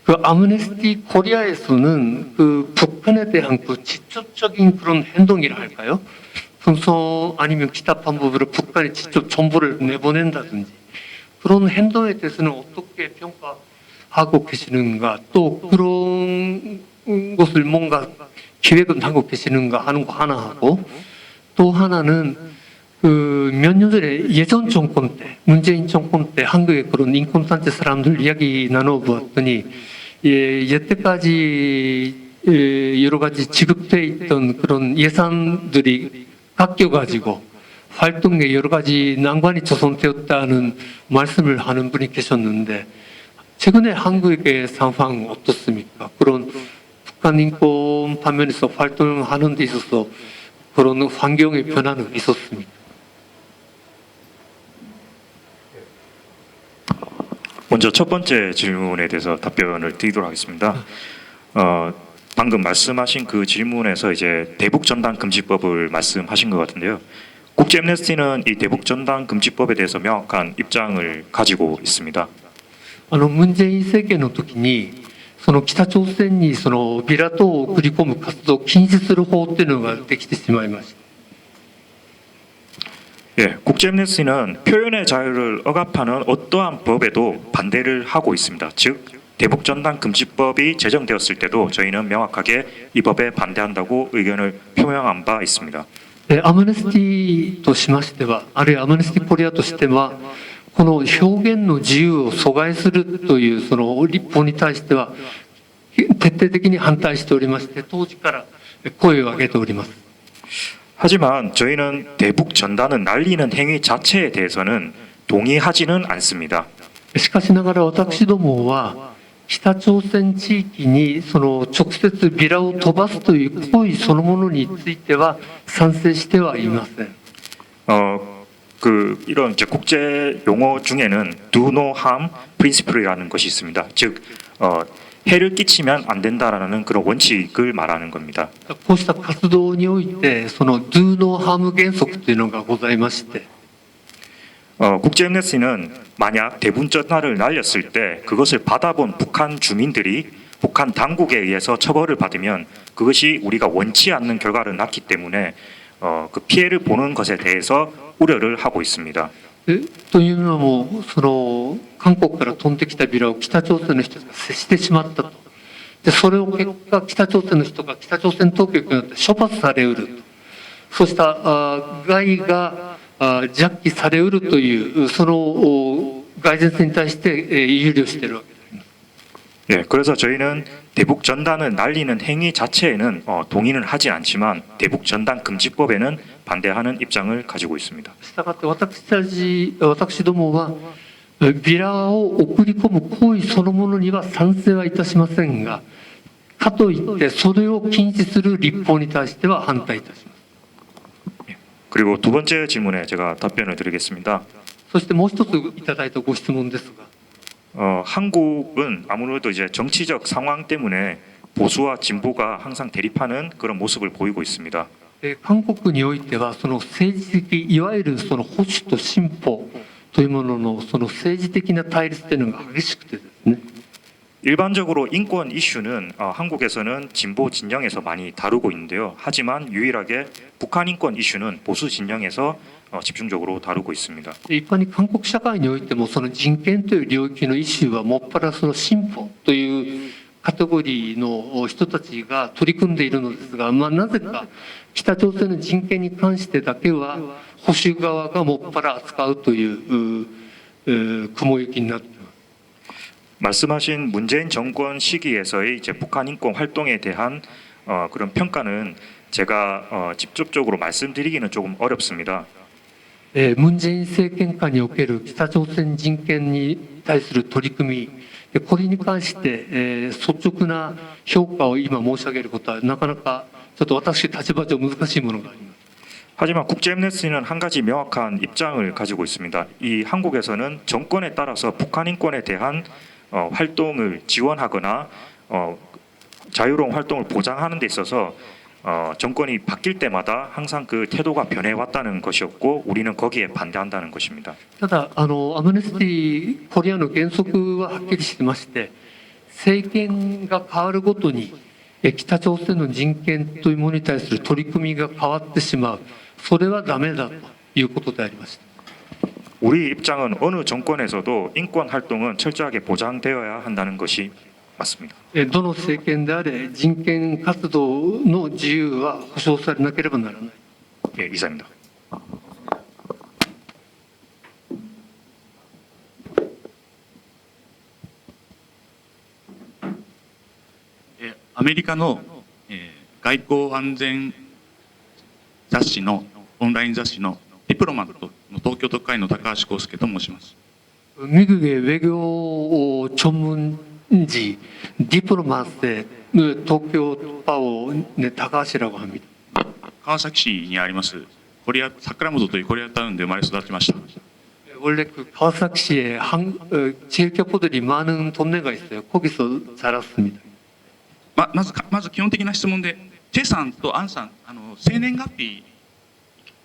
그 아므네스티 코리아에서는 그 북한에 대한 그 직접적인 그런 행동이라 할까요? 분선 아니면 기타 방법으로 북한에 직접 정보를 내보낸다든지 그런 행동에 대해서는 어떻게 평가하고 계시는가, 또 그런 것을 뭔가 기획은 하고 계시는가 하는 거 하나 하고, 또 하나는 그 몇 년 전에 예전 정권 때, 문재인 정권 때 한국의 그런 인권단체 사람들 이야기 나눠보았더니 여태까지 여러 가지 지급돼 있던 그런 예산들이 깎여가지고 활동에 여러 가지 난관이 조성되었다는 말씀을 하는 분이 계셨는데, 최근에 한국의 상황 어떻습니까? 그런 북한 인권 방면에서 활동하는 데 있어서 그런 환경의 변화는 있었습니까? 먼저 첫 번째 질문에 대해서 답변을 드리도록 하겠습니다. 방금 말씀하신 그 질문에서 이제 대북 전단 금지법을 말씀하신 것 같은데요. 국제 엠네스티는 이 대북 전단 금지법에 대해서 명확한 입장을 가지고 있습니다. 文在寅政権の時にその北朝鮮にそのビラ等を送り込む活動を禁止する法っていうのができてしまいました。 예, 국제 엠네스티는 표현의 자유를 억압하는 어떠한 법에도 반대를 하고 있습니다. 즉 대북 전단 금지법이 제정되었을 때도 저희는 명확하게 이 법에 반대한다고 의견을 표명한 바 있습니다. アムネスティとしましては、あるいはアムネスティコリアとしては、この表現の自由を阻害するというその立法に対しては徹底的に反対しておりまして、当時から声を上げております。 하지만 저희는 대북 전단을 날리는 행위 자체에 대해서는 동의하지는 않습니다. しかしながら私どもは北朝鮮地域にその直接ビラを飛ばすという行為そのものについては賛成してはいません。 이런 이제 국제 용어 중에는 do no harm principle이라는 것이 있습니다. 즉 해를 끼치면 안 된다라는 그런 원칙을 말하는 겁니다. こうした活動においてその do no harm原則というのがございまして、 국제 엠네스티는 만약 대북 전단을 날렸을 때 그것을 받아본 북한 주민들이 북한 당국에 의해서 처벌을 받으면 그것이 우리가 원치 않는 결과를 낳기 때문에 그 피해를 보는 것에 대해서 우려를 하고 있습니다. というのもその韓国から飛んできたビラを北朝鮮の人が接してしまったと。でそれを結果北朝鮮の人が北朝鮮当局によって処罰されうると。そうした害が弱気されうるというその蓋然性に対して憂慮しているわけです。 예, 그래서 저희는 대북 전단을 날리는 행위 자체에는 동의는 하지 않지만 대북 전단 금지법에는 반대하는 입장을 가지고 있습니다. したがって私どもはビラを送り込む行為そのものには賛成はいたしませんが、かといってそれを禁止する立法に対しては反対いたします。 그리고 두 번째 질문에 제가 답변을 드리겠습니다. そしてもう一ついただいたご質問ですが、 한국은 아무래도 이제 정치적 상황 때문에 보수와 진보가 항상 대립하는 그런 모습을 보이고 있습니다. 韓国においてはその政治的いわゆるその保守と進歩というもののその政治的な対立というのが激しくてですね 일반적으로 인권 이슈는 한국에서는 진보 진영에서 많이 다루고 있는데요. 하지만 유일하게 북한 인권 이슈는 보수 진영에서 집중적으로 다루고 있습니다. 一般に韓国社会においてもその人権という領域のイシューはもっぱらその進歩というカテゴリーの人たちが取り組んでいるのですが、なぜか北朝鮮の人権に関してだけは保守側がもっぱら扱うという雲行きになっています。 말씀하신 문재인 정권 시기에서의 이제 북한 인권 활동에 대한 그런 평가는 제가 직접적으로 말씀드리기는 조금 어렵습니다. ムン・ジェイン政権下における北朝鮮人権に対する取り組み、これに関して率直な評価を今申し上げることはなかなかちょっと私立場上難しいものがあります。 하지만 국제애니스티는 한 가지 명확한 입장을 가지고 있습니다. 이 한국에서는 정권에 따라서 북한 인권에 대한 활동을 지원하거나 자유로운 활동을 보장하는 데 있어서 정권이 바뀔 때마다 항상 그 태도가 변해왔다는 것이었고 우리는 거기에 반대한다는 것입니다. ただアムネスティコリアの原則ははっきりしてまして、政権が変わるごとに北朝鮮の人権というものに対する取り組みが変わってしまう、それはダメだということでありました。 우리 입장은 어느 정권에서도 인권 활동은 철저하게 보장되어야 한다는 것이 맞습니다. どの政権であれ人権活動の自由は保障されなければならない。 예, 이상입니다. 아메리카の外交安全雑誌のオンライン雑誌のディプロマットの東京特会の高橋康介と申します。 미국의 외교 전문지 디플로마스의 도쿄파오 다카시라고 합니다. 川崎市にあります桜本というコリアタウンで生まれ育ちました。 원래 그 가와사키시에 지역교포들이 많은 동네가 있어요. 거기서 자랐습니다. まず基本的な質問で、チェさんとアンさん、生年月日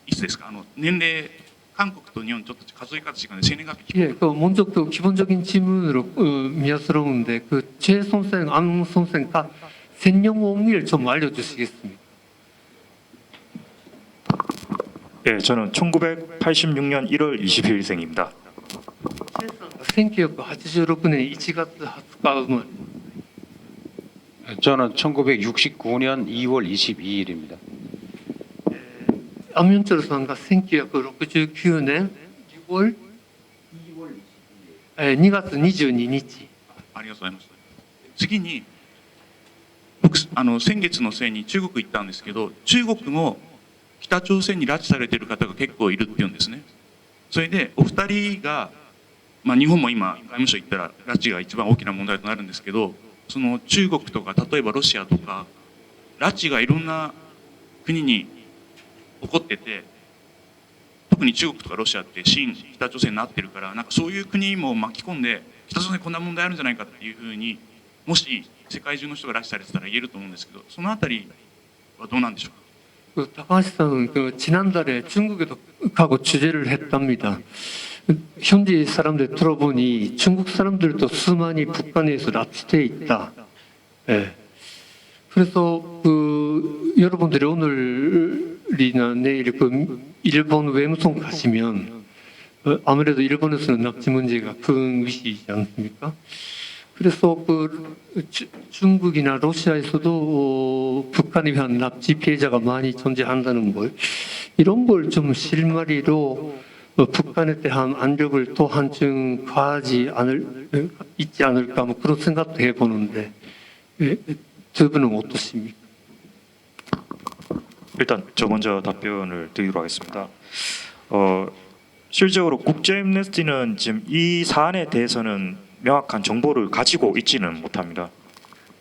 いつですか？年齢韓国と日本ちょっと数え方違うんで生年月日。 예, 그 먼저 그 기본적인 질문으로 미안스러운데 그 최 선생, 안 선생과 생년월일 좀 알려주시겠습니까? 예, 저는 1986년 1월 20일생입니다. 1986년 1月20日生まれ. 저는 1969년 2월 22일입니다. 안면철 선가 1969년 6월 2月22日. ありがとうございます。次に僕先月の末に中国行ったんですけど、中国も北朝鮮に拉致されている方が結構いるっていうんですね。それでお二人が、日本も今外務省行ったら拉致が一番大きな問題となるんですけど、その中国とか例えばロシアとか拉致がいろんな国に起こってて、特に中国とかロシアって親北朝鮮になってるから、なんかそういう国も巻き込んで北朝鮮こんな問題あるんじゃないかっていうふうに、もし世界中の人が拉致されてたら言えると思うんですけど、そのあたりはどうなんでしょうか。 그 다카하시상은 그 지난달에 중국에도 가고 취재를 했답니다. 현지 사람들 들어보니 중국 사람들도 수많이 북한에서 납치돼 있다. 예. 그래서 그 여러분들이 오늘이나 내일 그 일본 외무성 가시면 아무래도 일본에서는 납치 문제가 큰 위시이지 않습니까? 그래서 그 중국이나 러시아에서도 북한에 대한 납치 피해자가 많이 존재한다는 걸, 이런 걸 좀 실마리로 북한에 대한 압력을 또 한층 있지 않을까, 뭐 그런 생각도 해보는데, 두 분은 어떠십니까? 일단 저 먼저 답변을 드리도록 하겠습니다. 실제로 국제애니스티는 지금 이 사안에 대해서는 명확한 정보를 가지고 있지는 못합니다.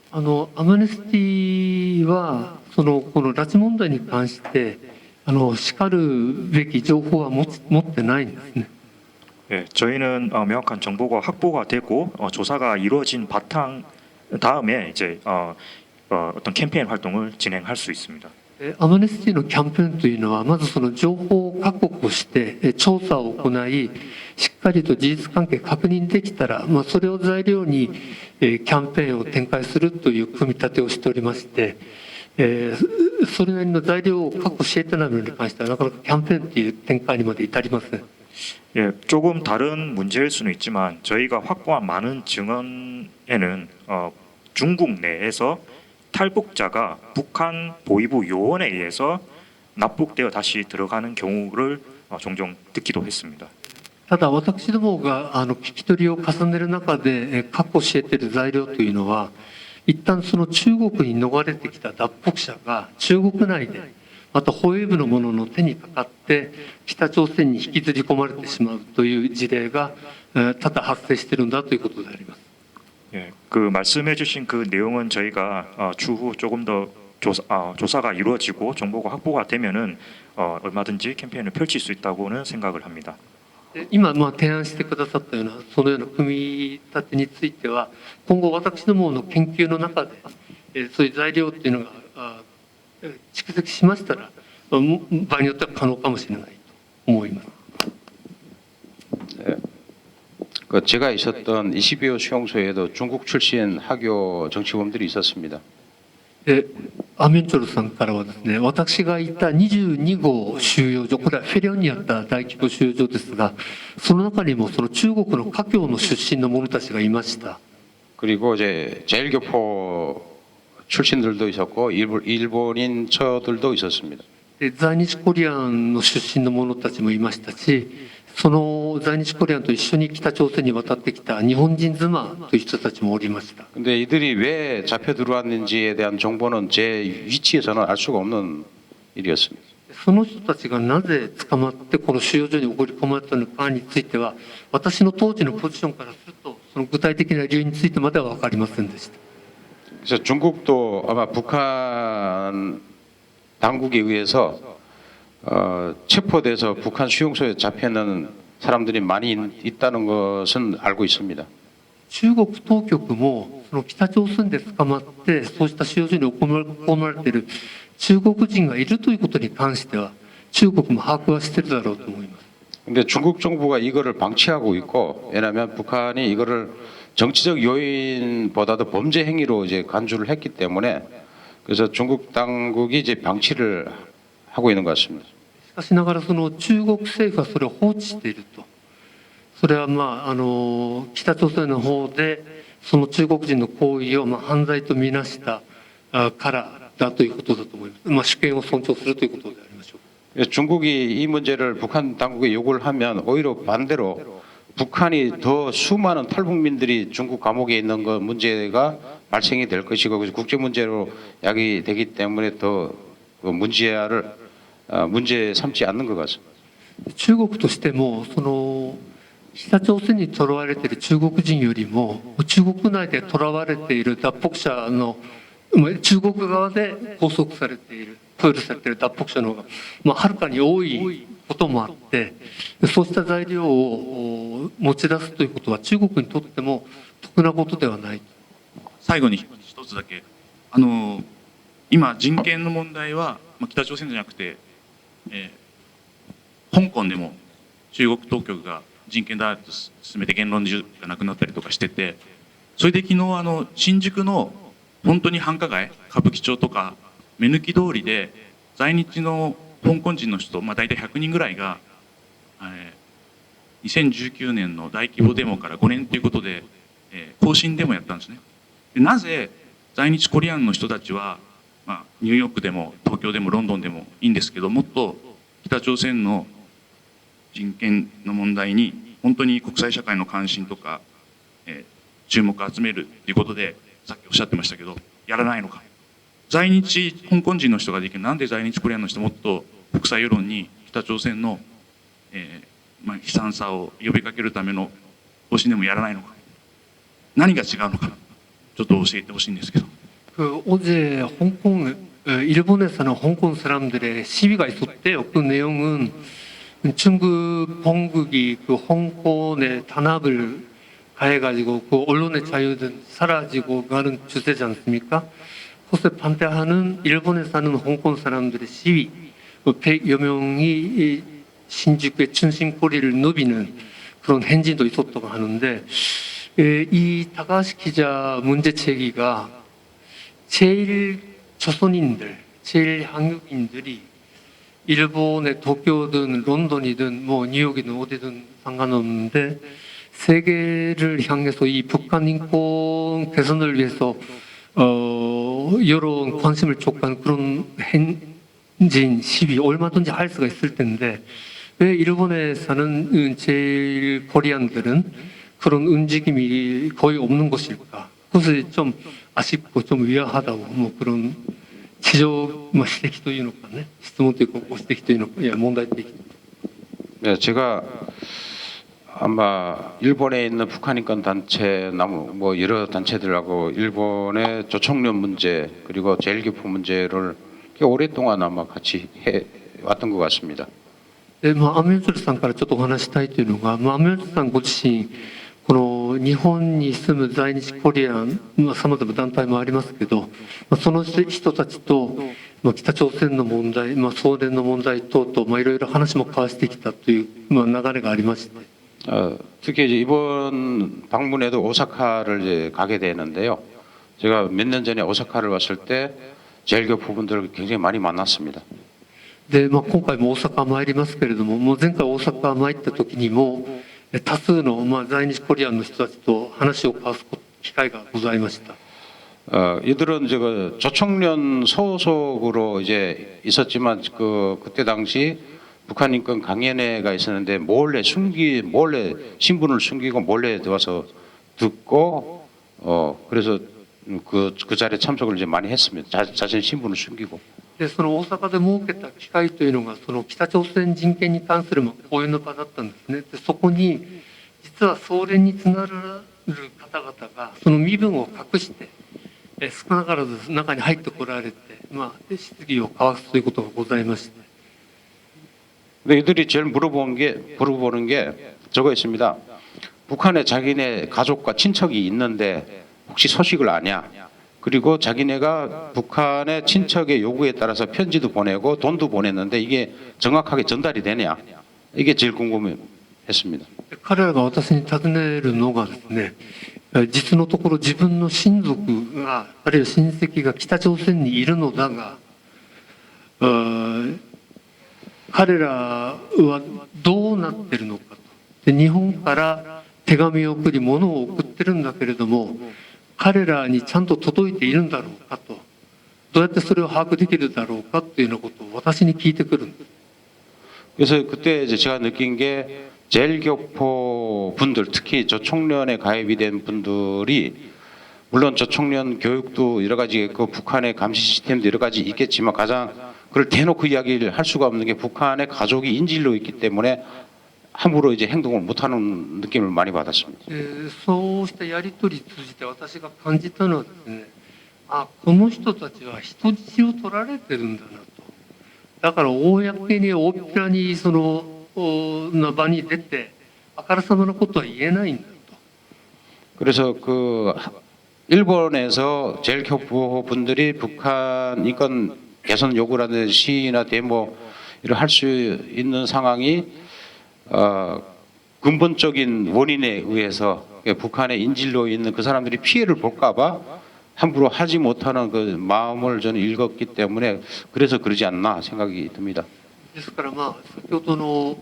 アムネスティはこの拉致問題に関してしかるべき情報は持ってないんですね。 예, 저희는 명확한 정보가 확보가 되고 조사가 이루어진 바탕 다음에 이제 어떤 캠페인 활동을 진행할 수 있습니다. アムネスティのキャンペーンというのは、まずその情報を確保して調査を行い、しっかりと事実関係確認できたら、それを材料にキャンペーンを展開するという組み立てをしておりまして、それなりの材料を確保していたのに関してはなかなかキャンペーンという展開にまで至りません。 예, 조금 다른 문제일 수는 있지만 저희가 확보한 많은 증언에는 중국 내에서 탈북자가 북한 보위부 요원에 의해서 납북되어 다시 들어가는 경우를 종종 듣기도 했습니다. ただ私どもが聞き取りを重ねる中で確保している材料というのは、一旦その中国に逃れてきた脱北者が中国内でまた保衛部の者の手にかかって北朝鮮に引きずり込まれてしまうという事例が多々発生しているんだということであります。 예, 그 말씀해주신 그 내용은 저희가 추후 조금 더 조사가 이루어지고 정보가 확보가 되면은 얼마든지 캠페인을 펼칠 수 있다고는 생각을 합니다. 今提案してくださったようなそのような組み立てについては、今後私どもの研究の中でそういう材料っていうのが蓄積しましたら、場合によっては可能かもしれないと思います。 그 제가 있었던 22호 수용소에도 중국 출신 하교 정치범들이 있었습니다. アメンチョルさんからはですね、私がいた22号収容所、これはフェリョンにあった大規模収容所ですが、その中にもその中国の華僑の出身の者たちがいました。 그리고 이제 제일교포 출신들도 있었고 일본인 처들도 있었습니다. 在日コリアンの出身の者たちもいましたし、その在日コリアンと一緒に北朝鮮に渡ってきた日本人妻という人たちもおりました。 근데 이들이 왜 잡혀 들어왔는지에 대한 정보는 제 위치에서는 알 수가 없는 일이었습니다. その人たちがなぜ捕まってこの収容所に送り込まれたのかについては、私の当時のポジションからするとその具体的な理由についてまでは分かりませんでした。 그래서 중국도 아마 북한 당국에 의해서 체포돼서 북한 수용소에 잡혀있는 사람들이 많이 있다는 것은 알고 있습니다. 中国当局もその北朝鮮で捕まってそうした収容所に送り込まれている中国人がいるということに関しては中国も把握はしているだろうと思います。 근데 중국 정부가 이거를 방치하고 있고, 왜냐하면 북한이 이거를 정치적 요인보다도 범죄 행위로 이제 간주를 했기 때문에 그래서 중국 당국이 이제 방치를 하고 있는 것 같습니다. しかしながらその中国政府はそれを放置していると。それは北朝鮮の方でその中国人の行為を犯罪とみなしたからだということだと思います。主権を尊重するということでありましょう。 중국이 이 문제를 북한 당국에 요구를 하면 오히려 반대로 북한이 더 수많은 탈북민들이 중국 감옥에 있는 거 문제가 발생이 될 것이고 그래서 국제 문제로 야기되기 때문에 더 문제 삼지 않는 것 같습니다. 中国としてもその北朝鮮にとらわれている中国人よりも中国内でとらわれている脱北者の中国側で拘束されているプールされている脱北者の方がはるかに多いこともあって、そうした材料を持ち出すということは中国にとっても得なことではない。最後に一つだけ今人権の問題は、北朝鮮じゃなくて、香港でも中国当局が人権弾圧を進めて言論自由がなくなったりとかしてて、それで昨日新宿の本当に繁華街歌舞伎町とか目抜き通りで在日の香港人の人、大体100人ぐらいが、2019年の大規模デモから5年ということで、行進デモやったんですね。でなぜ在日コリアンの人たちは、ニューヨークでも東京でもロンドンでもいいんですけど、もっと北朝鮮の人権の問題に本当に国際社会の関心とか、注目を集めるということでさっきおっしゃってましたけど、やらないのか。在日香港人の人ができる、なんで在日コリアンの人もっと国際世論に北朝鮮の、悲惨さを呼びかけるための方針でもやらないのか。何が違うのか、ちょっと教えてほしいんですけど。 어제 홍콩 일본에서는 홍콩 사람들의 시위가 있었대요. 그 내용은 중국 본국이 그 홍콩의 단합을 가해가지고 그 언론의 자유는 사라지고 가는 추세지 않습니까? 그것을 반대하는 일본에 사는 홍콩 사람들의 시위, 100여 명이 신宿의 중심거리를 누비는 그런 행진도 있었다고 하는데, 이 다카하시 기자 문제 제기가 제일 조선인들, 제일 한국인들이 일본의 도쿄든 런던이든 뭐 뉴욕이든 어디든 상관없는데 세계를 향해서 이 북한 인권 개선을 위해서 여러 관심을 촉구한 그런 행진 시위 얼마든지 할 수가 있을 텐데 왜 일본에 사는 제일 코리안들은 그런 움직임이 거의 없는 것일까? 그것이 좀 아쉽고 좀 의아하다고 뭐 그런 지적指摘というのかね質問というかご指摘というのかいや問題提起 네, 제가 아마 일본에 있는 북한 인권 단체나 뭐 여러 단체들하고 일본의 조총련 문제 그리고 제일교포 문제를 꽤 오랫동안 아마 같이 해 왔던 것 같습니다. でアメンツルさんからちょっとお話したいというのが、アメンツルさんご自身この日本に住む在日コリアンさまざま団体もありますけど、その人たちと北朝鮮の問題、送電の問題等々いろいろ話も交わしてきたという流れがありまして。 특히 이제 이번 방문에도 오사카를 이제 가게 되는데요. 제가 몇 년 전에 오사카를 왔을 때 제일교포 분들을 굉장히 많이 만났습니다. で今回も大阪参りますけれども、もう前回大阪参った時にも多数の在日コリアンの人たちと話を交わす機会がございました。 이들은 저 조총련 소속으로 이제 있었지만 그때 당시 북한 인권 강연회가 있었는데 몰래 신분을 숨기고 몰래 들어와서 듣고 그래서 그 자리에 참석을 이제 많이 했습니다. 자신 신분을 숨기고. でその大阪で設けた機会というのがその北朝鮮人権に関する講演の場だったんですね。でそこに実は総連につながる方々がその身分を隠して少なからず中に入ってこられて、質疑を交わすということがございまして。 근데 이들이 제일 물어보는 게 저거 있습니다. 북한에 자기네 가족과 친척이 있는데 혹시 소식을 아냐? 그리고 자기네가 북한의 친척의 요구에 따라서 편지도 보내고 돈도 보냈는데 이게 정확하게 전달이 되냐? 이게 제일 궁금했습니다. 彼らが私に尋ねるのがですね、実のところ自分の親族があるいは親戚が北朝鮮にいるのだが、彼らはどうなってるのかと。で日本から手紙を送り物を送ってるんだけれども彼らにちゃんと届いているんだろうかとどうやってそれを把握できるだろうかというようなことを私に聞いてくるんです。 그래서 그때 이제 제가 느낀 게 제일교포 분들 특히 조총련에 가입이 된 분들이 물론 조총련 교육도 여러 가지 있고 북한의 감시 시스템도 여러 가지 있겠지만 가장 그걸 대놓고 이야기를 할 수가 없는 게 북한의 가족이 인질로 있기 때문에 함부로 이제 행동을 못하는 느낌을 많이 받았습니다. そうしたやり取り通じて私が感じたのはですね、この人たちは人質を取られてるんだなと。だから公に大っぴらにその場に出てあからさまなことは言えないんだと。 그래서 일본에서 제일교포 분들이 북한 인권 개선 요구라는 시위나 데모를 할 수 있는 상황이 근본적인 원인에 의해서 북한의 인질로 있는 그 사람들이 피해를 볼까봐 함부로 하지 못하는 그 마음을 저는 읽었기 때문에 그래서 그러지 않나 생각이 듭니다. ですから先ほどの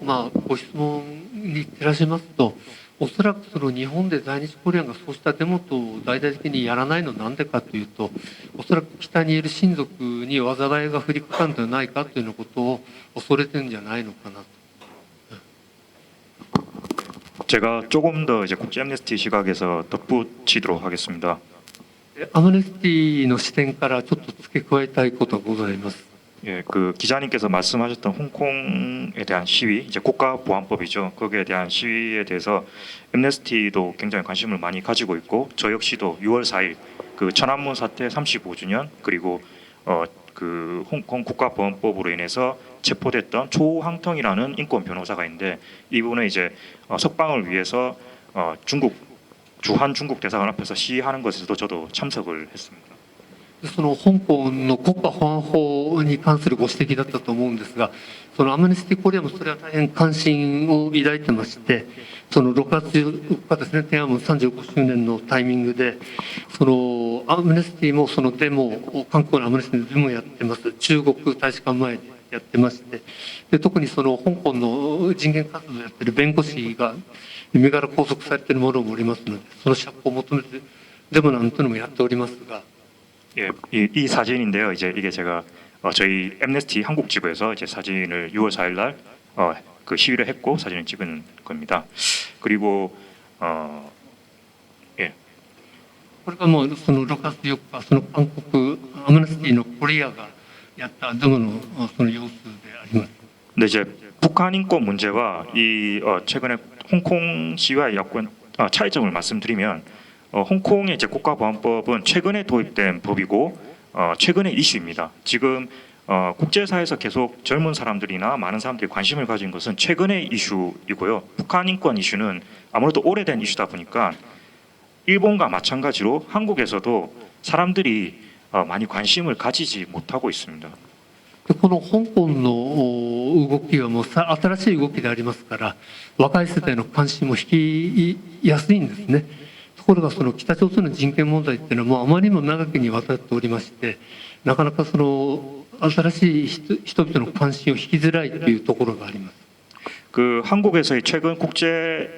ご質問に照らしますと、おそらくその日本で在日コリアンがそうしたデモと大々的にやらないのはなんでかというと、おそらく北にいる親族に災いが降りかかるんではないかというようなことを恐れてるんじゃないのかなと。 제가 조금 더 이제 국제 애니스티 시각에서 덧붙이도록 하겠습니다. アムネスティの視点からちょっと付け加えたいことがございます。 예, 그 기자님께서 말씀하셨던 홍콩에 대한 시위, 이제 국가보안법이죠. 거기에 대한 시위에 대해서 엠네스티도 굉장히 관심을 많이 가지고 있고, 저 역시도 6월 4일 그 천안문 사태 35주년 그리고 그 홍콩 국가보안법으로 인해서 체포됐던 초항텅이라는 인권 변호사가 있는데 이분은 이제 석방을 위해서 주한 중국 대사관 앞에서 시위하는 것에도 저도 참석을 했습니다. その香港の国家保安法に関するご指摘だったと思うんですが、そのアムネスティコリアもそれは大変関心を抱いてまして、その6月14日ですね、天安門35周年のタイミングで、そのアムネスティもそのデモ、韓国のアムネスティのデモをやってます。中国大使館前でやってまして、で特にその香港の人権活動をやってる弁護士が身柄拘束されているものもおりますので、その釈放を求めてデモなんていうのもやっておりますが。 예, 이 사진인데요. 이제 이게 제가 저희 엠네스티 한국 지부에서 이제 사진을 6월 4일 날 그 시위를 했고 사진을 찍은 겁니다. 그리고 예, これがもうその6月4日、その韓国アムネスティのコリアがやったデモのその様子であります。 근데 이제 북한 인권 문제와 이 최근에 홍콩 시위와의 여권 차이점을 말씀드리면 홍콩의 이제 국가보안법은 최근에 도입된 법이고 최근의 이슈입니다. 지금 국제사회에서 계속 젊은 사람들이나 많은 사람들이 관심을 가진 것은 최근의 이슈이고요. 북한 인권 이슈는 아무래도 오래된 이슈다 보니까 일본과 마찬가지로 한국에서도 사람들이 많이 관심을 가지지 못하고 있습니다. でこの香港の動きはもう新しい動きでありますから、若い世代の関心も引きやすいんですね。ところがその北朝鮮の人権問題っていうのはもうあまりにも長きにわたっておりまして、なかなかその新しい人々の関心を引きづらいというところがあります。 그 한국에서의 최근 국제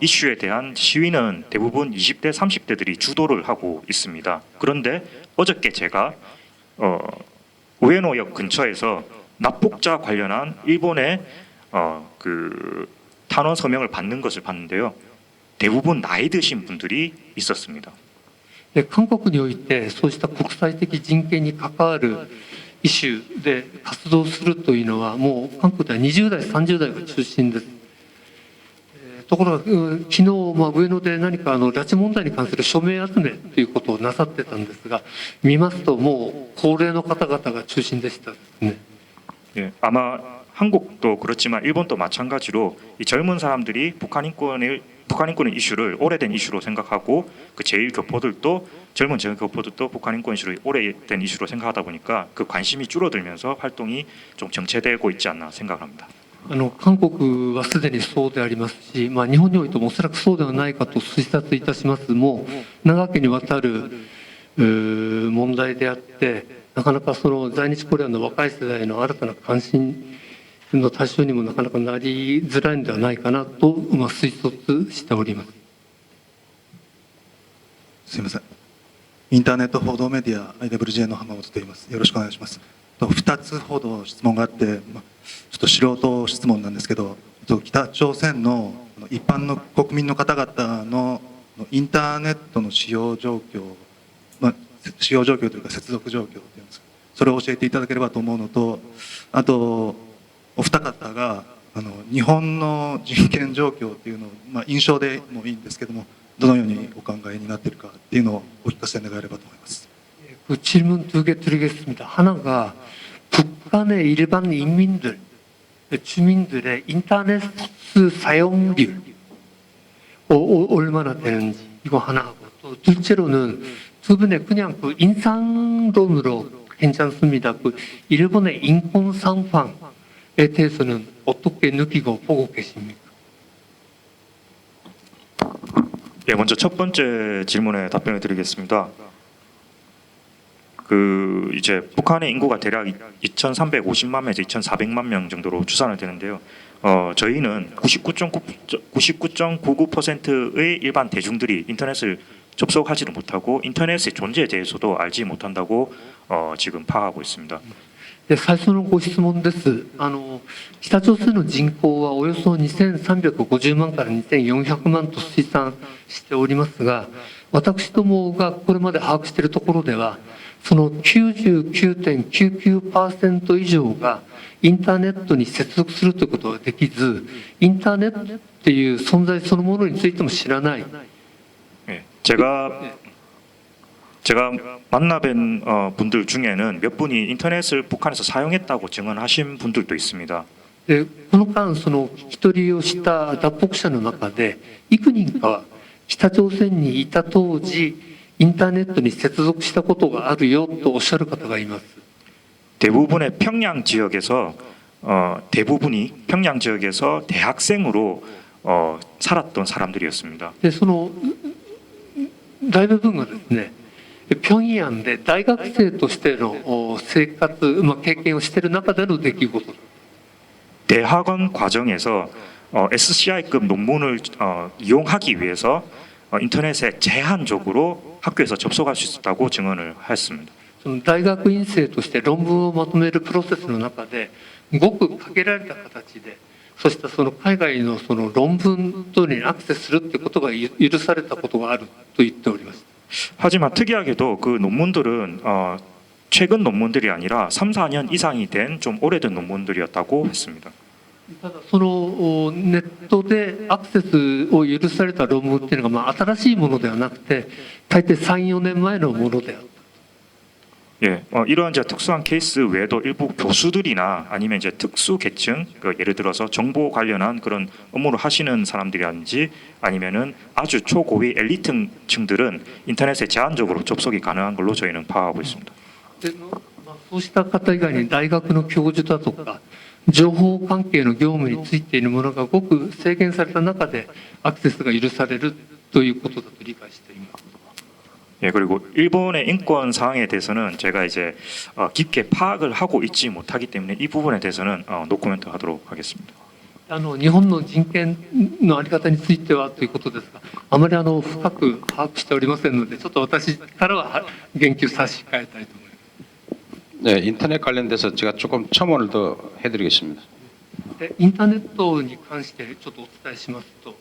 이슈에 대한 시위는 대부분 20대, 30대들이 주도를 하고 있습니다. 그런데 어저께 제가 우에노역 근처에서 납북자 관련한 일본의 그 탄원 서명을 받는 것을 봤는데요. 대부분 나이 드신 분들이 있었습니다. で韓国においてそうした国際的人権に関わるイシューで活動するというのはもう韓国では20代30代が中心です。ところが昨日上野で何か拉致問題に関する署名集めということをなさってたんですが、見ますともう高齢の方々が中心でしたですね。 예, 아마 한국도 그렇지만 일본도 마찬가지로 이 젊은 사람들이 북한 인권의 이슈를 오래된 이슈로 생각하고 그 제1교포들도 젊은 제1교포들도 북한 인권 이슈를 오래된 이슈로 생각하다 보니까 그 관심이 줄어들면서 활동이 좀 정체되고 있지 않나 생각합니다. 韓国はすでにそうでありますし、日本においてもおそらくそうではないかと推察いたします。もう長きにわたる問題であって、なかなかその在日コリアンの若い世代の新たな関心の対象にもなかなかなりづらいのではないかなと推察しております。すみません。インターネット報道メディア IWJ の浜本と言います。よろしくお願いします。2つほど質問があって、ちょっと素人質問なんですけど、北朝鮮の一般の国民の方々のインターネットの使用状況、使用状況というか接続状況というんですか、それを教えていただければと思うのと、あとお二方が日本の人権状況っていうのを、印象でもいいんですけども、どのようにお考えになっているかっていうのをお聞かせ願えればと思います。그 질문 2개 드리겠습니다. 하나가 북한의 일반 인민들, 주민들의 인터넷 사용률 얼마나 되는지 이거 하나 하고, 또 둘째로는 두 분의 그냥 그 인상론으로 괜찮습니다. 그 일본의 인권 상황에 대해서는 어떻게 느끼고 보고 계십니까? 예, 먼저 첫 번째 질문에 답변을 드리겠습니다. 그 이제 북한의 인구가 대략 2,350만 명에서 2,400만 명 정도로 추산을 되는데요. 저희는 99.99%의 일반 대중들이 인터넷을 접속하지를 못하고 인터넷의 존재에 대해서도 알지 못한다고 지금 파악하고 있습니다. で最初のご質問です。北朝鮮の人口はおよそ2350万から2400万と推算しておりますが、私どもがこれまで把握しているところでは、その 99.99% 以上がインターネットに接続するということができず、インターネットっていう存在そのものについても知らない。 예, 제가 만나뵌 분들 중에는 몇 분이 인터넷을 북한에서 사용했다고 증언하신 분들도 있습니다. でこの間その聞き取りをした脱北者の中で幾人かは北朝鮮にいた当時インターネットに接続したことがあるよとおっしゃる方がいます。 대부분의 평양 지역에서 대부분이 평양 지역에서 대학생으로 살았던 사람들이었습니다. でその大部分がですね、平壌で大学生としての生活、経験をしている中での出来事。 대학원 과정에서 SCI급 논문을 이용하기 위해서 인터넷에 제한적으로 학교에서 접속할 수 있었다고 증언을 했습니다. その大学院生として論文をまとめるプロセスの中でごく限られた形で、そしてその海外のその論文等にアクセスするってことが許されたことがあると言っております。 하지만 특이하게도 그 논문들은 최근 논문들이 아니라 3, 4년 이상이 된 좀 오래된 논문들이었다고 했습니다. ただそのネットでアクセスを許された論文っていうのが新しいものではなくて、大抵3、4年前のものである。 예, 이러한 이제 특수한 케이스 외에도 일부 교수들이나 아니면 이제 특수 계층, 예를 들어서 정보 관련한 그런 업무를 하시는 사람들이라든지 아니면은 아주 초고위 엘리트층들은 인터넷에 제한적으로 접속이 가능한 걸로 저희는 파악하고 있습니다. でそうした方以外に大学の教授だとか情報関係の業務についているものがごく制限された中でアクセスが許されるということだと理解しています。 예, 그리고 일본의 인권 사항에 대해서는 제가 이제 깊게 파악을 하고 있지 못하기 때문에 이 부분에 대해서는 노코멘트 하도록 하겠습니다. 日本の人権の在り方についてはということですが、あまり深く把握しておりませんので、ちょっと私からは言及差し控えたいと思います。 네, 인터넷 관련돼서 제가 조금 첨언을 더 해드리겠습니다. でインターネットに関してちょっとお伝えしますと、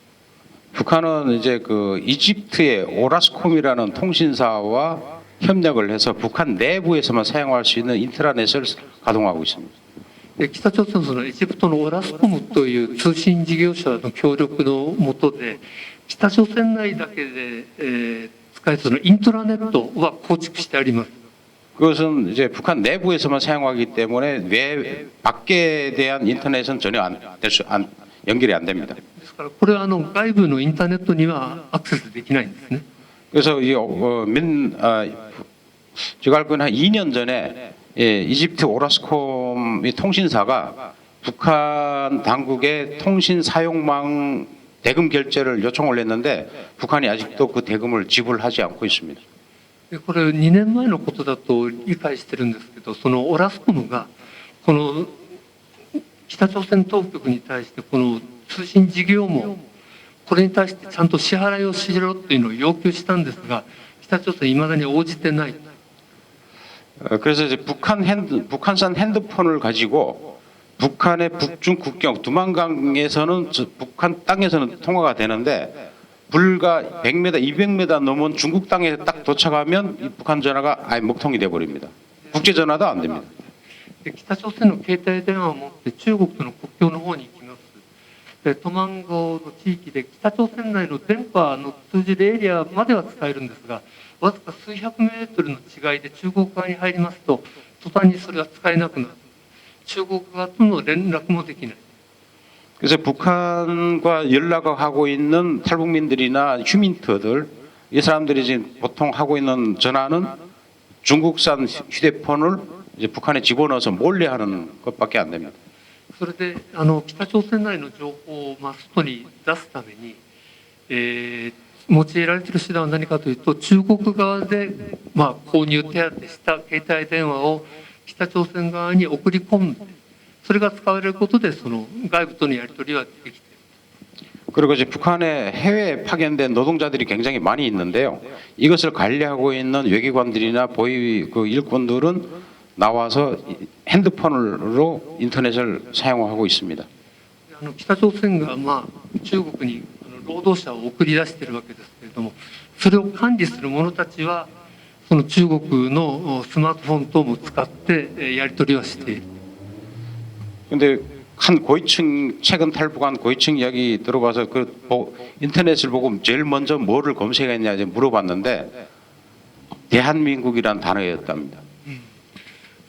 북한은 이제 그 이집트의 오라스콤이라는 통신사와 협력을 해서 북한 내부에서만 사용할 수 있는 인트라넷을 가동하고 있습니다. で北朝鮮はそのエジプトのオラスコムという通信事業者の協力の下で北朝鮮内だけで、使えるそのイントラネットは構築してあります。 그것은 이제 북한 내부에서만 사용하기 때문에 외 밖에 대한 인터넷은 전혀 연결이 안 됩니다. ですからこれは外部のインターネットにはアクセスできないんですね。 그래서 제가 알기로는 한 2년 전에 이집트 오라스콤 통신사가 북한 당국에 통신 사용망 대금 결제를 요청을 했는데 북한이 아직도 그 대금을 지불하지 않고 있습니다. でこれ2年前のことだと理解してるんですけど、そのオラスコムがこの北朝鮮当局に対してこの通信事業網これに対してちゃんと支払いをしろというのを要求したんですが、北朝鮮いまだに応じてない。 그래서 이제 북한산 핸드폰을 가지고 북한의 북중 국경 두만강에서는 북한 땅에서는 통화가 되는데 불과 100m, 200m 넘은 중국 땅에 딱 도착하면 이 북한 전화가 아예 먹통이 돼 버립니다. 국제 전화도 안 됩니다. で北朝鮮の携帯電話を持って中国との国境の方に行きます。でトマンゴの地域で北朝鮮内の電波の通じるエリアまでは使えるんですが、わずか数百メートルの違いで中国側に入りますと途端にそれは使えなくなる。中国側との連絡もできない。 그래서 북한과 연락을 하고 있는 탈북민들이나 휴민트들 이 사람들이 지금 보통 하고 있는 전화는 중국산 휴대폰을 이제 북한에 집어넣어서 몰래 하는 것밖에 안 됩니다. それで北朝鮮内の情報を外に出すために、用いられている手段は何かというと、中国側で、購入手当した携帯電話を北朝鮮側に送り込んで、それが使われることでその外部とのやり取りはできている。 그리고 이제 북한에 해외에 파견된 노동자들이 굉장히 많이 있는데요. 이것을 관리하고 있는 외교관들이나 보위 그 일꾼들은 나와서 핸드폰으로 인터넷을 사용하고 있습니다. 北朝鮮が中国に労働者を送り出しているわけですけれども、それを管理する者たちはその中国のスマートフォン等も使ってやり取りをしている。 근데 한 고위층 최근 탈북한 고위층 이야기 들어봐서 그 인터넷을 보고 제일 먼저 뭐를 검색했냐 이제 물어봤는데 대한민국이란 단어였답니다.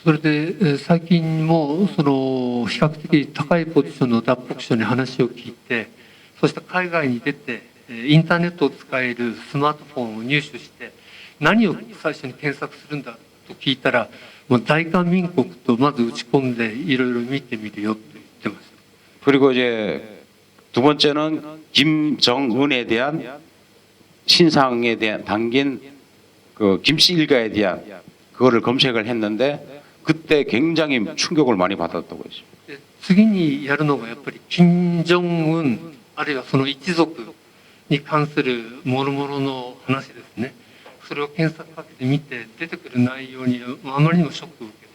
それで最近もその比較的高いポジションの脱北者に話を聞いて、そして海外に出てインターネットを使えるスマートフォンを入手して何を最初に検索するんだと聞いたら、もう大韓民国とまず打ち込んでいろいろ見てみるよって言ってました。 그리고 이제 두 번째는 김정은에 대한 신상에 대한 담긴 그 김씨 일가에 대한 그거를 검색을 했는데 그때 굉장히 충격을 많이 받았다고 했어요. で次にやるのがやっぱり金正恩あるいはその一族に関する諸々の話ですね。それを検索かけてみて出てくる内容にあまりにもショックを受けて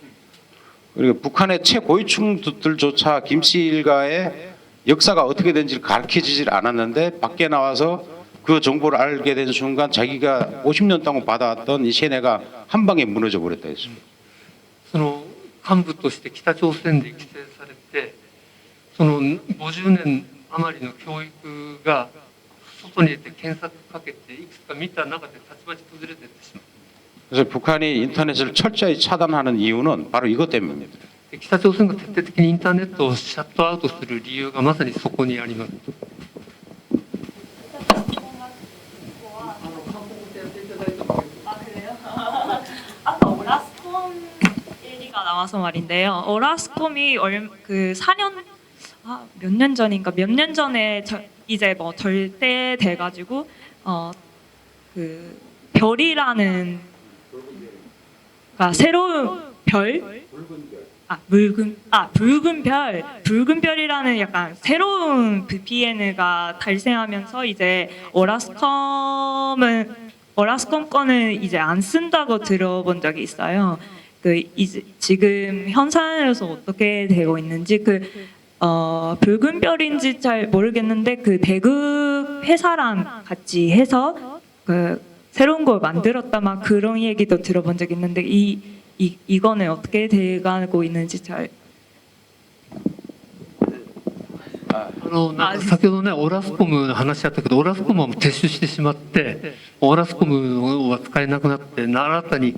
그리고 북한의 최고위층들조차 김씨 일가의 역사가 어떻게 된지를 가르쳐지질 않았는데 밖에 나와서 그 정보를 알게 된 순간 자기가 50년 동안 받아왔던 이 세뇌가 한 방에 무너져 버렸다 했습니다. その幹部として北朝鮮で育成されてその50年余りの教育が外に出て検索かけていくつか見た中でたちまち崩れていってしまう。 그래서 북한이 인터넷을 철저히 차단하는 이유는 바로 이것 때문입니다. で北朝鮮が徹底的にインターネットをシャットアウトする理由がまさにそこにあります。 아, 그래요? 아까 오라스콤 얘기가 나와서 말인데요. 오라스콤이 그 4년 몇 년 전인가 몇 년 전에 이제 뭐 절대돼가지고 그 별이라는 그러니까 새로운 별 붉은 별이라는 약간 새로운 VPN가 발생하면서 이제 오라스콤 거는 이제 안 쓴다고 들어본 적이 있어요. 그 이제 지금 현상에서 어떻게 되고 있는지 붉은 별인지 잘 모르겠는데 그 대극 회사랑 같이 해서 그 새로운 걸 만들었다 막 그런 얘기도 들어본 적이 있는데 이거는 어떻게 돼가고 있는지 잘 なんか先ほどねオラスコムの話あったけどオラスコムはもう撤収してしまってオラスコムは使えなくなって新たに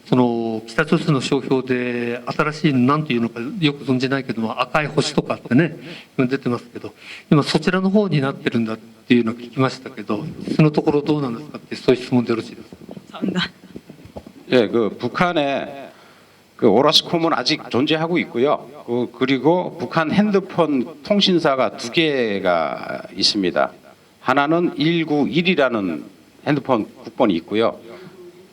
その北朝鮮の商標で新しい何ていうのかよく存じないけども赤い星とかってね出てますけど今そちらの方になってるんだっていうのを聞きましたけどそのところどうなんですかってそういう質問でよろしいですか。 감사합니다. 예, 그 북한에 그 오라스콤은 아직 존재하고 있고요. 그리고 북한 핸드폰 통신사가 두 개가 있습니다. 하나는 191이라는 핸드폰 국번이 있고요.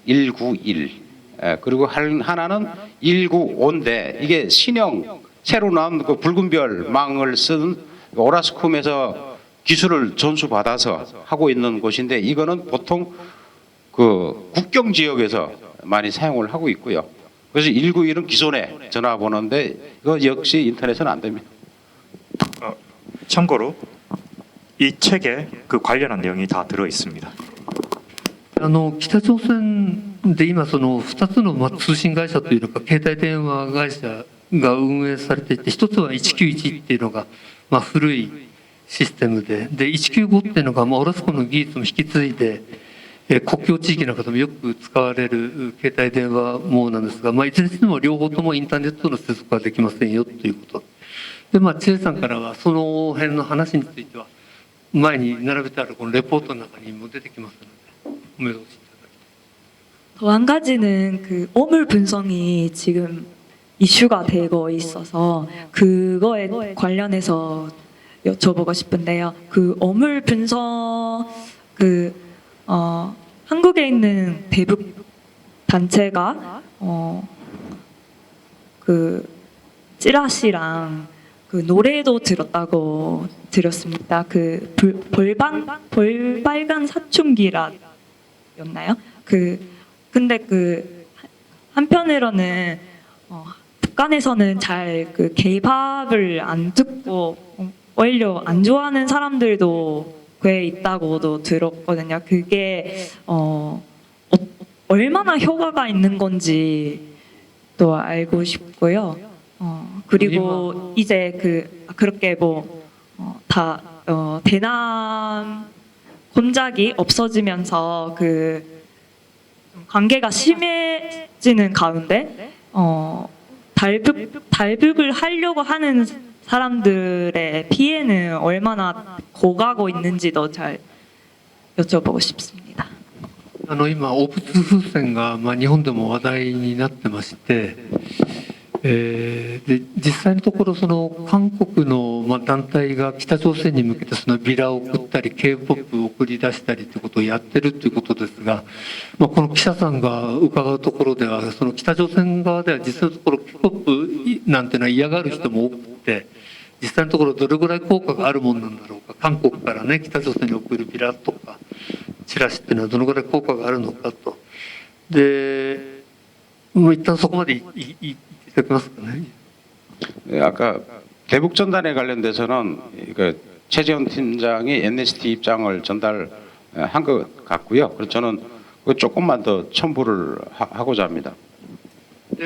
191. 예, 그리고 하나는 195인데 이게 신형 새로 나온 그 붉은 별 망을 쓴 오라스콤에서 기술을 전수받아서 하고 있는 곳인데 이거는 보통 그 국경 지역에서 많이 사용을 하고 있고요. 그래서 191은 기존의 전화번호인데 이거 역시 인터넷은 안 됩니다. 참고로 이 책에 그 관련한 내용이 다 들어 있습니다. 北朝鮮で今その2つの通信会社というのか携帯電話会社が運営されていて一つは191っていうのが古いシステムで195っていうのがオラスコムの技術も引き継いで国境地域の方もよく使われる携帯電話網なんですが、いずれにしても両方ともインターネットの接続はできませんよということで、チェさんからはその辺の話については前に並べてあるこのレポートの中にも出てきますのでお目通しいただきたい。 또 한 가지는 그 오물 분석이 지금 이슈가 되고 있어서 그거에 관련해서 여쭤보고 싶은데요. 그 오물 분석 한국에 있는 대북 단체가 그 찌라시랑 그 노래도 들었다고 들었습니다. 그 볼빨간 사춘기라였나요? 근데 그 한편으로는 북한에서는 잘 그 K-팝을 안 듣고 오히려 안 좋아하는 사람들도 꽤 있다고도 들었거든요. 그게 얼마나 효과가 있는 건지 또 알고 싶고요. 그리고 이제 그렇게 대남 곤작이 없어지면서 그 관계가 심해지는 가운데 달북을 하려고 하는 사람들의 피해는 얼마나 고가고 있는지도 잘 여쭤보고 싶습니다. 今、汚物風船が、日本でも話題になってまして、で実際のところ、韓国の、団体が北朝鮮に向けてビラを送ったり、K-POP を送り出したりということをやってるということですが、この記者さんが伺うところでは、北朝鮮側では実際のところ、K-POP なんていうのは嫌がる人も多くて、実際のところどれぐらい効果があるもんなんだろうか、韓国からね、北朝鮮に送るビラとかチラシっていうのはどのぐらい効果があるのかと。で、もう一旦そこまで言っていただけますかね。 아까 대북 전단에 관련돼서는 최재원 팀장이 NCT 입장을 전달한 것 같고요. 그래서 저는 조금만 더 첨부를 하고자 합니다. で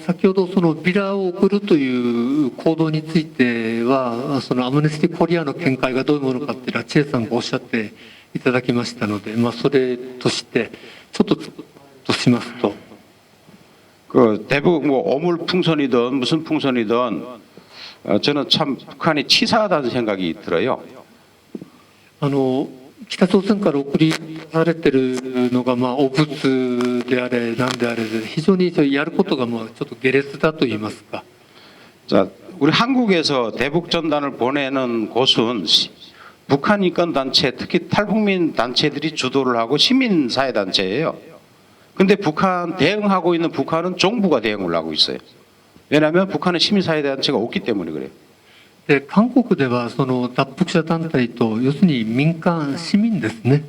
先ほどビラを送るという行動についてはアムネスティコリアの見解がどういうものかっていうのはチェさんがおっしゃっていただきましたので、それとしてちょっとしますと、 대북 어물풍선이든 무슨 풍선이든 저는 참 북한이 치사하다는 생각이 들어요. 北朝鮮から送りされてるのが汚物であれ何であれで非常にやることがちょっと下劣だと言いますか。 자, 우리 한국에서 대북 전단을 보내는 곳은 북한 인권 단체, 특히 탈북민 단체들이 주도를 하고 시민 사회 단체예요. 근데 북한 대응하고 있는 북한은 정부가 대응을 하고 있어요. 왜냐하면 북한은 시민 사회 단체가 없기 때문에 그래요. で韓国では脱北者団体と要するに民間市民ですね、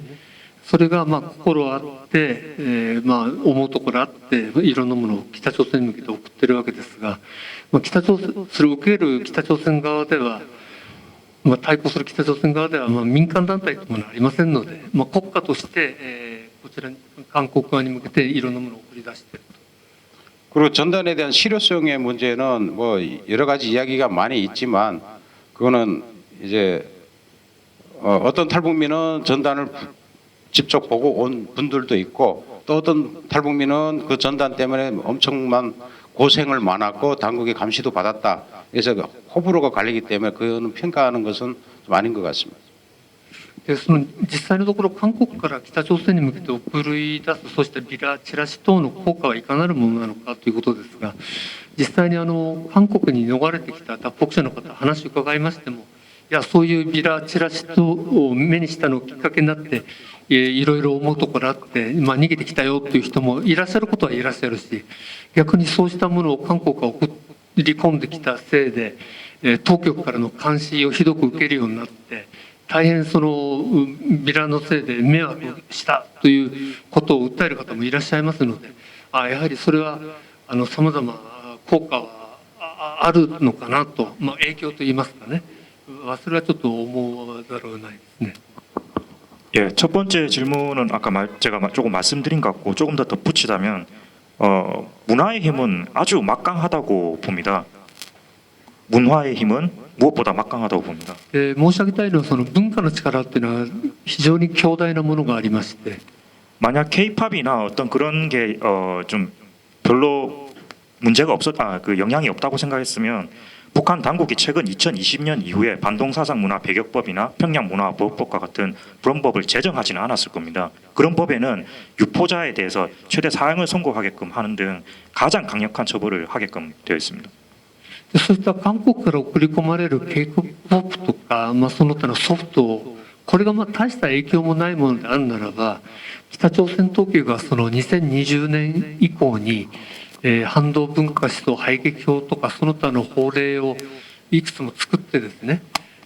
それが心あって、思うところあっていろんなものを北朝鮮に向けて送ってるわけですが、それを受ける北朝鮮側では、対抗する北朝鮮側では民間団体というものはありませんので、国家として、こちらに韓国側に向けていろんなものを送り出していると。 그리고 전단에 대한 실효성의 문제는 여러 가지 이야기가 많이 있지만 그거는 이제 어떤 탈북민은 전단을 직접 보고 온 분들도 있고 또 어떤 탈북민은 그 전단 때문에 엄청난 고생을 많았고 당국의 감시도 받았다. 그래서 호불호가 갈리기 때문에 그거는 평가하는 것은 좀 아닌 것 같습니다. で実際のところ韓国から北朝鮮に向けて送り出すそうしたビラチラシ等の効果はいかなるものなのかということですが、実際に韓国に逃れてきた脱北者の方話を伺いましても、いやそういうビラチラシ等を目にしたのをきっかけになっていろいろ思うところあって、逃げてきたよという人もいらっしゃることはいらっしゃるし、逆にそうしたものを韓国が送り込んできたせいで当局からの監視をひどく受けるようになって。 大変ビラのせいで迷惑したということを訴える方もいらっしゃいますので、やはりそれはさまざま効果はあるのかなと、影響といいますかね、それはちょっと思わざるを得ないですね。 예, 첫 번째 질문은 아까 제가 조금 말씀드린 것 같고 조금 더 덧붙이자면 문화의 힘은 아주 막강하다고 봅니다. 문화의 힘은 무엇보다 막강하다고 봅니다. 申し上げたいのは文化の力っていうのは非常に強大なものがありまして、 만약 K-팝이나 어떤 그런 게 좀 별로 문제가 그 영향이 없다고 생각했으면 북한 당국이 최근 2020년 이후에 반동사상 문화 배격법이나 평양 문화보호법과 같은 그런 법을 제정하지는 않았을 겁니다. 그런 법에는 유포자에 대해서 최대 사형을 선고하게끔 하는 등 가장 강력한 처벌을 하게끔 되어 있습니다. そういった韓国から送り込まれる K-POP とか、その他のソフト、これが大した影響もないものであるならば、北朝鮮当局が2020年以降に、反動文化思想排撃法とかその他の法令をいくつも作ってですね、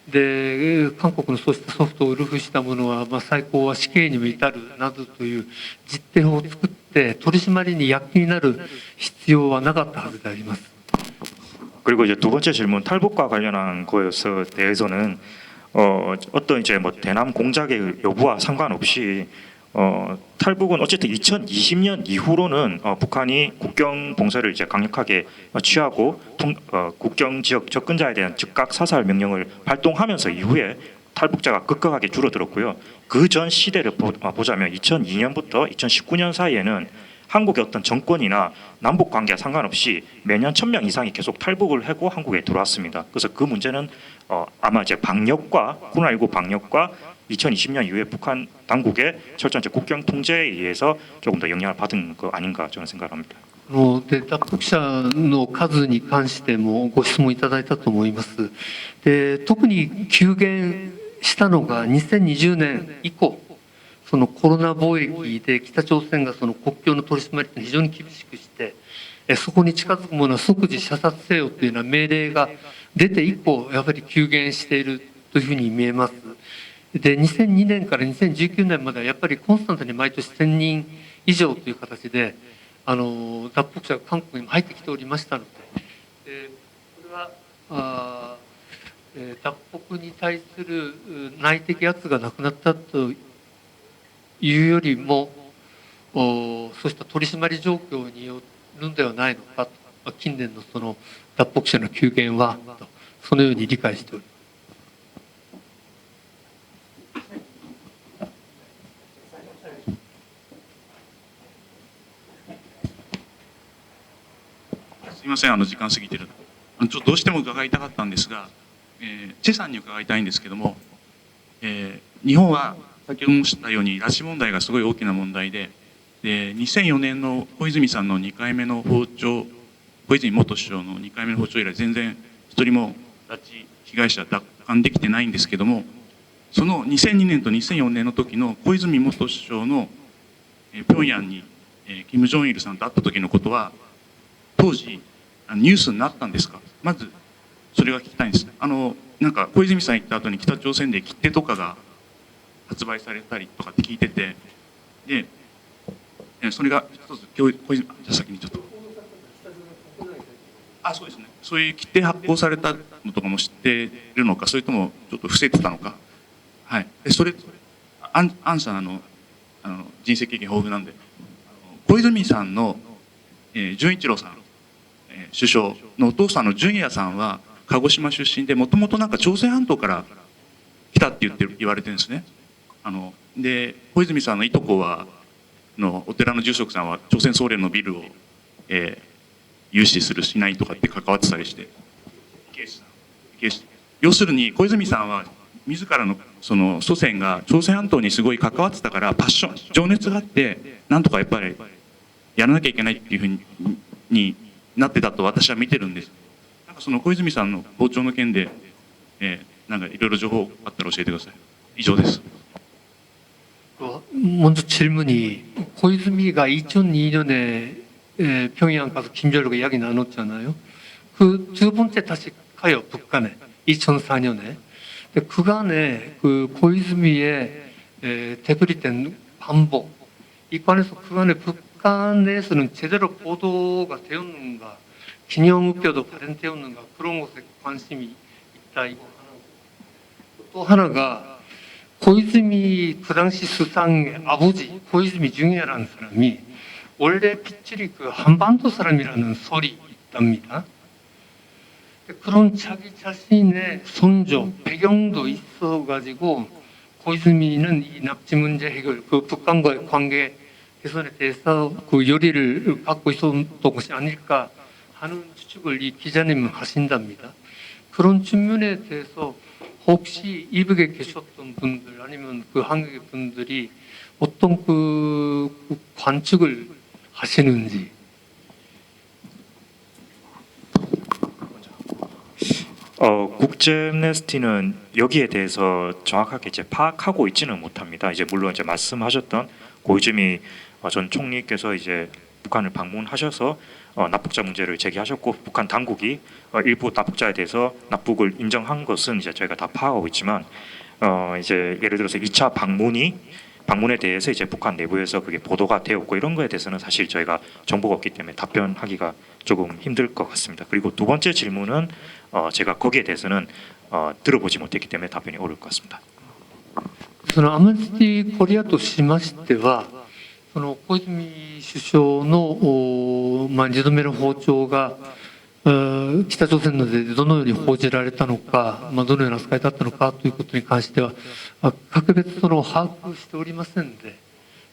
で韓国のそうしたソフトを流布したものは、最高は死刑にも至るなどという実定法を作って取り締まりに躍起になる必要はなかったはずであります。 그리고 이제 두 번째 질문 탈북과 관련한 거에서 대해서는 어떤 이제 대남 공작의 여부와 상관없이 탈북은 어쨌든 2020년 이후로는 북한이 국경 봉쇄를 이제 강력하게 취하고 국경 지역 접근자에 대한 즉각 사살 명령을 발동하면서 이후에 탈북자가 급격하게 줄어들었고요. 그 전 시대를 보자면 2002년부터 2019년 사이에는 한국의 어떤 정권이나 남북 관계와 상관없이 매년 1000명 이상이 계속 탈북을 하고 한국에 들어왔습니다. 그래서 그 문제는 아마 이제 방역과 코로나19 방역과 2020년 이후에 북한 당국의 철저한 이제 국경 통제에 의해서 조금 더 영향을 받은 거 아닌가 저는 생각합니다. で脱北者の数に関してもご質問いただいたと思います。で特に急減したのが2020年以降、そのコロナ貿易で北朝鮮がその国境の取り締まりって非常に厳しくして、そこに近づくものは即時射殺せよというような命令が出て以降、やはり急減しているというふうに見えます。で2002年から2019年まではやっぱりコンスタントに毎年1000人以上という形で脱北者が韓国にも入ってきておりましたので、これは脱北に対する内的圧がなくなったというよりも、そうした取り締まり状況によるのではないのかと、近年のその脱北者の急減はと、そのように理解しております。すみません、時間過ぎてる。ちょっとどうしても伺いたかったんですが、チェさんに伺いたいんですけども、日本は先ほども知ったように拉致問題がすごい大きな問題で、2004年の小泉さんの2回目の訪朝、小泉元首相の2回目の訪朝以来全然一人も拉致被害者奪還できてないんですけども、その2002年と2004年の時の小泉元首相の平壌に金正日さんと会った時のことは当時ニュースになったんですか。まずそれが聞きたいんです。なんか小泉さん行った後に北朝鮮で切手とかが発売されたりとかって聞いてて、でそれが一つ小泉、じゃあ先にちょっと、そうですね、そういう切手発行されたのとかも知っているのか、それともちょっと伏せてたのか。はい、それアンさん人生経験豊富なんで、小泉さんの純一郎さん首相のお父さんの純也さんは鹿児島出身で、もともとなんか朝鮮半島から来たって言われてるんですね。で小泉さんのいとこはお寺の住職さんは朝鮮総連のビルを、融資するしないとかって関わってたりして、要するに小泉さんは自らのその祖先が朝鮮半島にすごい関わってたからパッション情熱があって、なんとかやっぱりやらなきゃいけないっていうふうになってたと私は見てるんです。なんかその小泉さんの訪朝の件で、なんかいろいろ情報あったら教えてください。以上です。 먼저 질문이 고이즈미가 2002년에 평양 가서 김절로가 이야기 나눴잖아요. 그 두 번째 다시 가요, 북한에 2004년에. 그간에 그 고이즈미의 데브리된 반복, 이 관해서 그간에 북한에서는 제대로 보도가 되었는가, 기념우표도 발행되었는가, 그런 것에 관심이 있다. 이거 또 하나가 고이즈미 그 당시 수상의 아버지 고이즈미 중예라는 사람이 원래 핏줄이 그 한반도 사람이라는 설이 있답니다. 그런 자기 자신의 선조 배경도 있어가지고 고이즈미는 이 납치 문제 해결, 그 북한과의 관계 개선에 대해서 그 열의를 갖고 있었던 것이 아닐까 하는 추측을 이 기자님은 하신답니다. 그런 측면에 대해서 혹시 이북에 계셨던 분들 아니면 그 한국의 분들이 어떤 그 관측을 하시는지. 국제 엠네스티는 여기에 대해서 정확하게 이제 파악하고 있지는 못합니다. 이제 물론 이제 말씀하셨던 고이즈미 전 총리께서 이제 북한을 방문하셔서 납북자 문제를 제기하셨고, 북한 당국이 일부 납북자에 대해서 납북을 인정한 것은 이제 저희가 다 파악하고 있지만, 이제 예를 들어서 2차 방문에 대해서 이제 북한 내부에서 그게 보도가 되었고 이런 거에 대해서는 사실 저희가 정보가 없기 때문에 답변하기가 조금 힘들 것 같습니다. 그리고 두 번째 질문은 제가 거기에 대해서는 들어보지 못했기 때문에 답변이 어려울 것 같습니다. そのアムネスティコリアとしましては、その小泉首相の2度目の訪朝が北朝鮮のでどのように報じられたのか、どのような扱いだったのかということに関しては格別把握しておりませんで、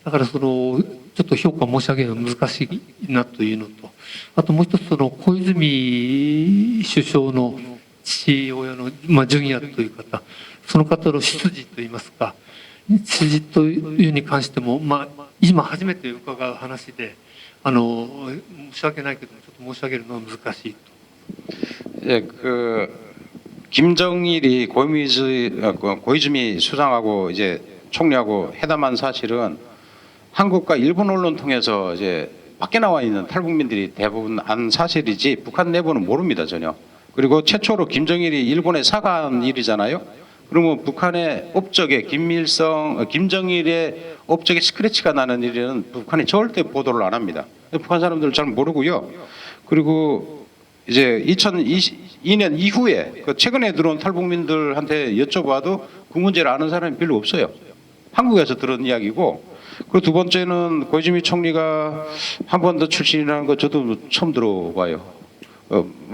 だからちょっと評価申し上げるのは難しいなというのと、あともう一つ小泉首相の父親の純也という方、その方の出自といいますか、知事というに関しても、今初めて伺う話で、申し訳ないけども、ちょっと申し上げるのは難しいと。 예, 그 김정일이 고이즈미 수상하고 이제 총리하고 회담한 사실은 한국과 일본 언론 통해서 이제 밖에 나와 있는 탈북민들이 대부분 안 사실이지 북한 내부는 모릅니다 전혀. 그리고 최초로 김정일이 일본에 사과한 일이잖아요. 그러면 북한의 업적에 김정일의 업적에 스크래치가 나는 일은 북한이 절대 보도를 안 합니다. 북한 사람들 잘 모르고요. 그리고 이제 2022년 이후에 그 최근에 들어온 탈북민들한테 여쭤봐도 그 문제를 아는 사람이 별로 없어요. 한국에서 들은 이야기고, 그 두 번째는 고이즈미 총리가 한 번 더 출신이라는 거 저도 처음 들어봐요.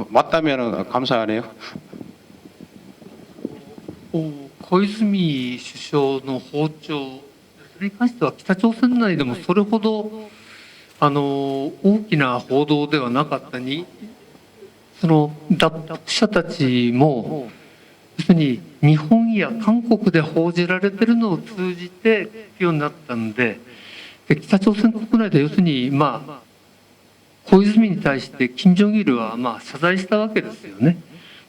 맞다면 감사하네요. 小泉首相の訪朝、それに関しては北朝鮮内でもそれほど大きな報道ではなかったに、その脱北者たちも要するに日本や韓国で報じられているのを通じて聞くようになったので、北朝鮮国内で要するに小泉に対して金正日は謝罪したわけですよね。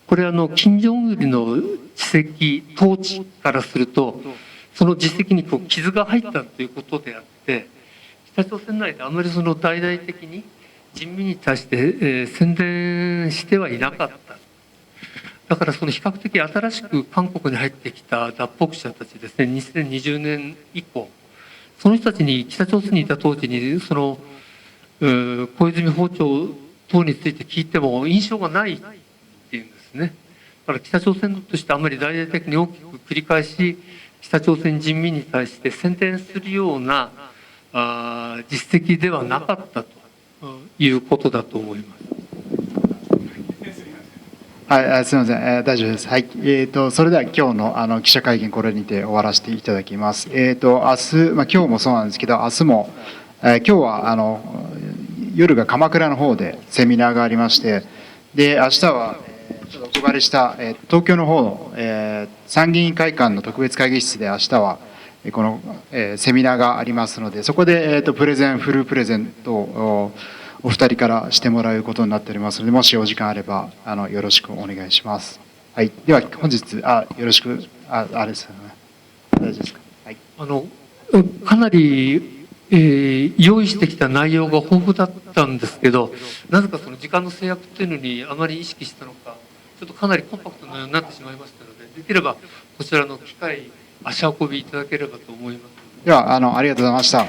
これ金正日の実績統治からするとその実績に傷が入ったということであって、北朝鮮内であまり大々的に人民に対して、宣伝してはいなかった。だから比較的新しく韓国に入ってきた脱北者たちですね、2020年以降、その人たちに北朝鮮にいた当時に小泉訪朝等について聞いても印象がないっていうんですね。だから北朝鮮としてあまり大々的に大きく繰り返し北朝鮮人民に対して宣伝するような実績ではなかったということだと思います。はい、すみません、大丈夫です。はい、それでは今日の記者会見これにて終わらせていただきます。明日、今日もそうなんですけど、明日も、今日は夜が鎌倉の方でセミナーがありまして、で明日はちょっとお呼ばれした東京の方の参議院会館の特別会議室で明日はこのセミナーがありますので、そこでフルプレゼントをお二人からしてもらうことになっておりますので、もしお時間あればよろしくお願いします。はい、では本日よろしくあれですよね。大丈夫ですか。はい。かなり、用意してきた内容が豊富だったんですけど、なぜかその時間の制約というのにあまり意識したのか、ちょっとかなりコンパクトなようになってしまいましたので、できればこちらの機会足運びいただければと思います。ではありがとうございました。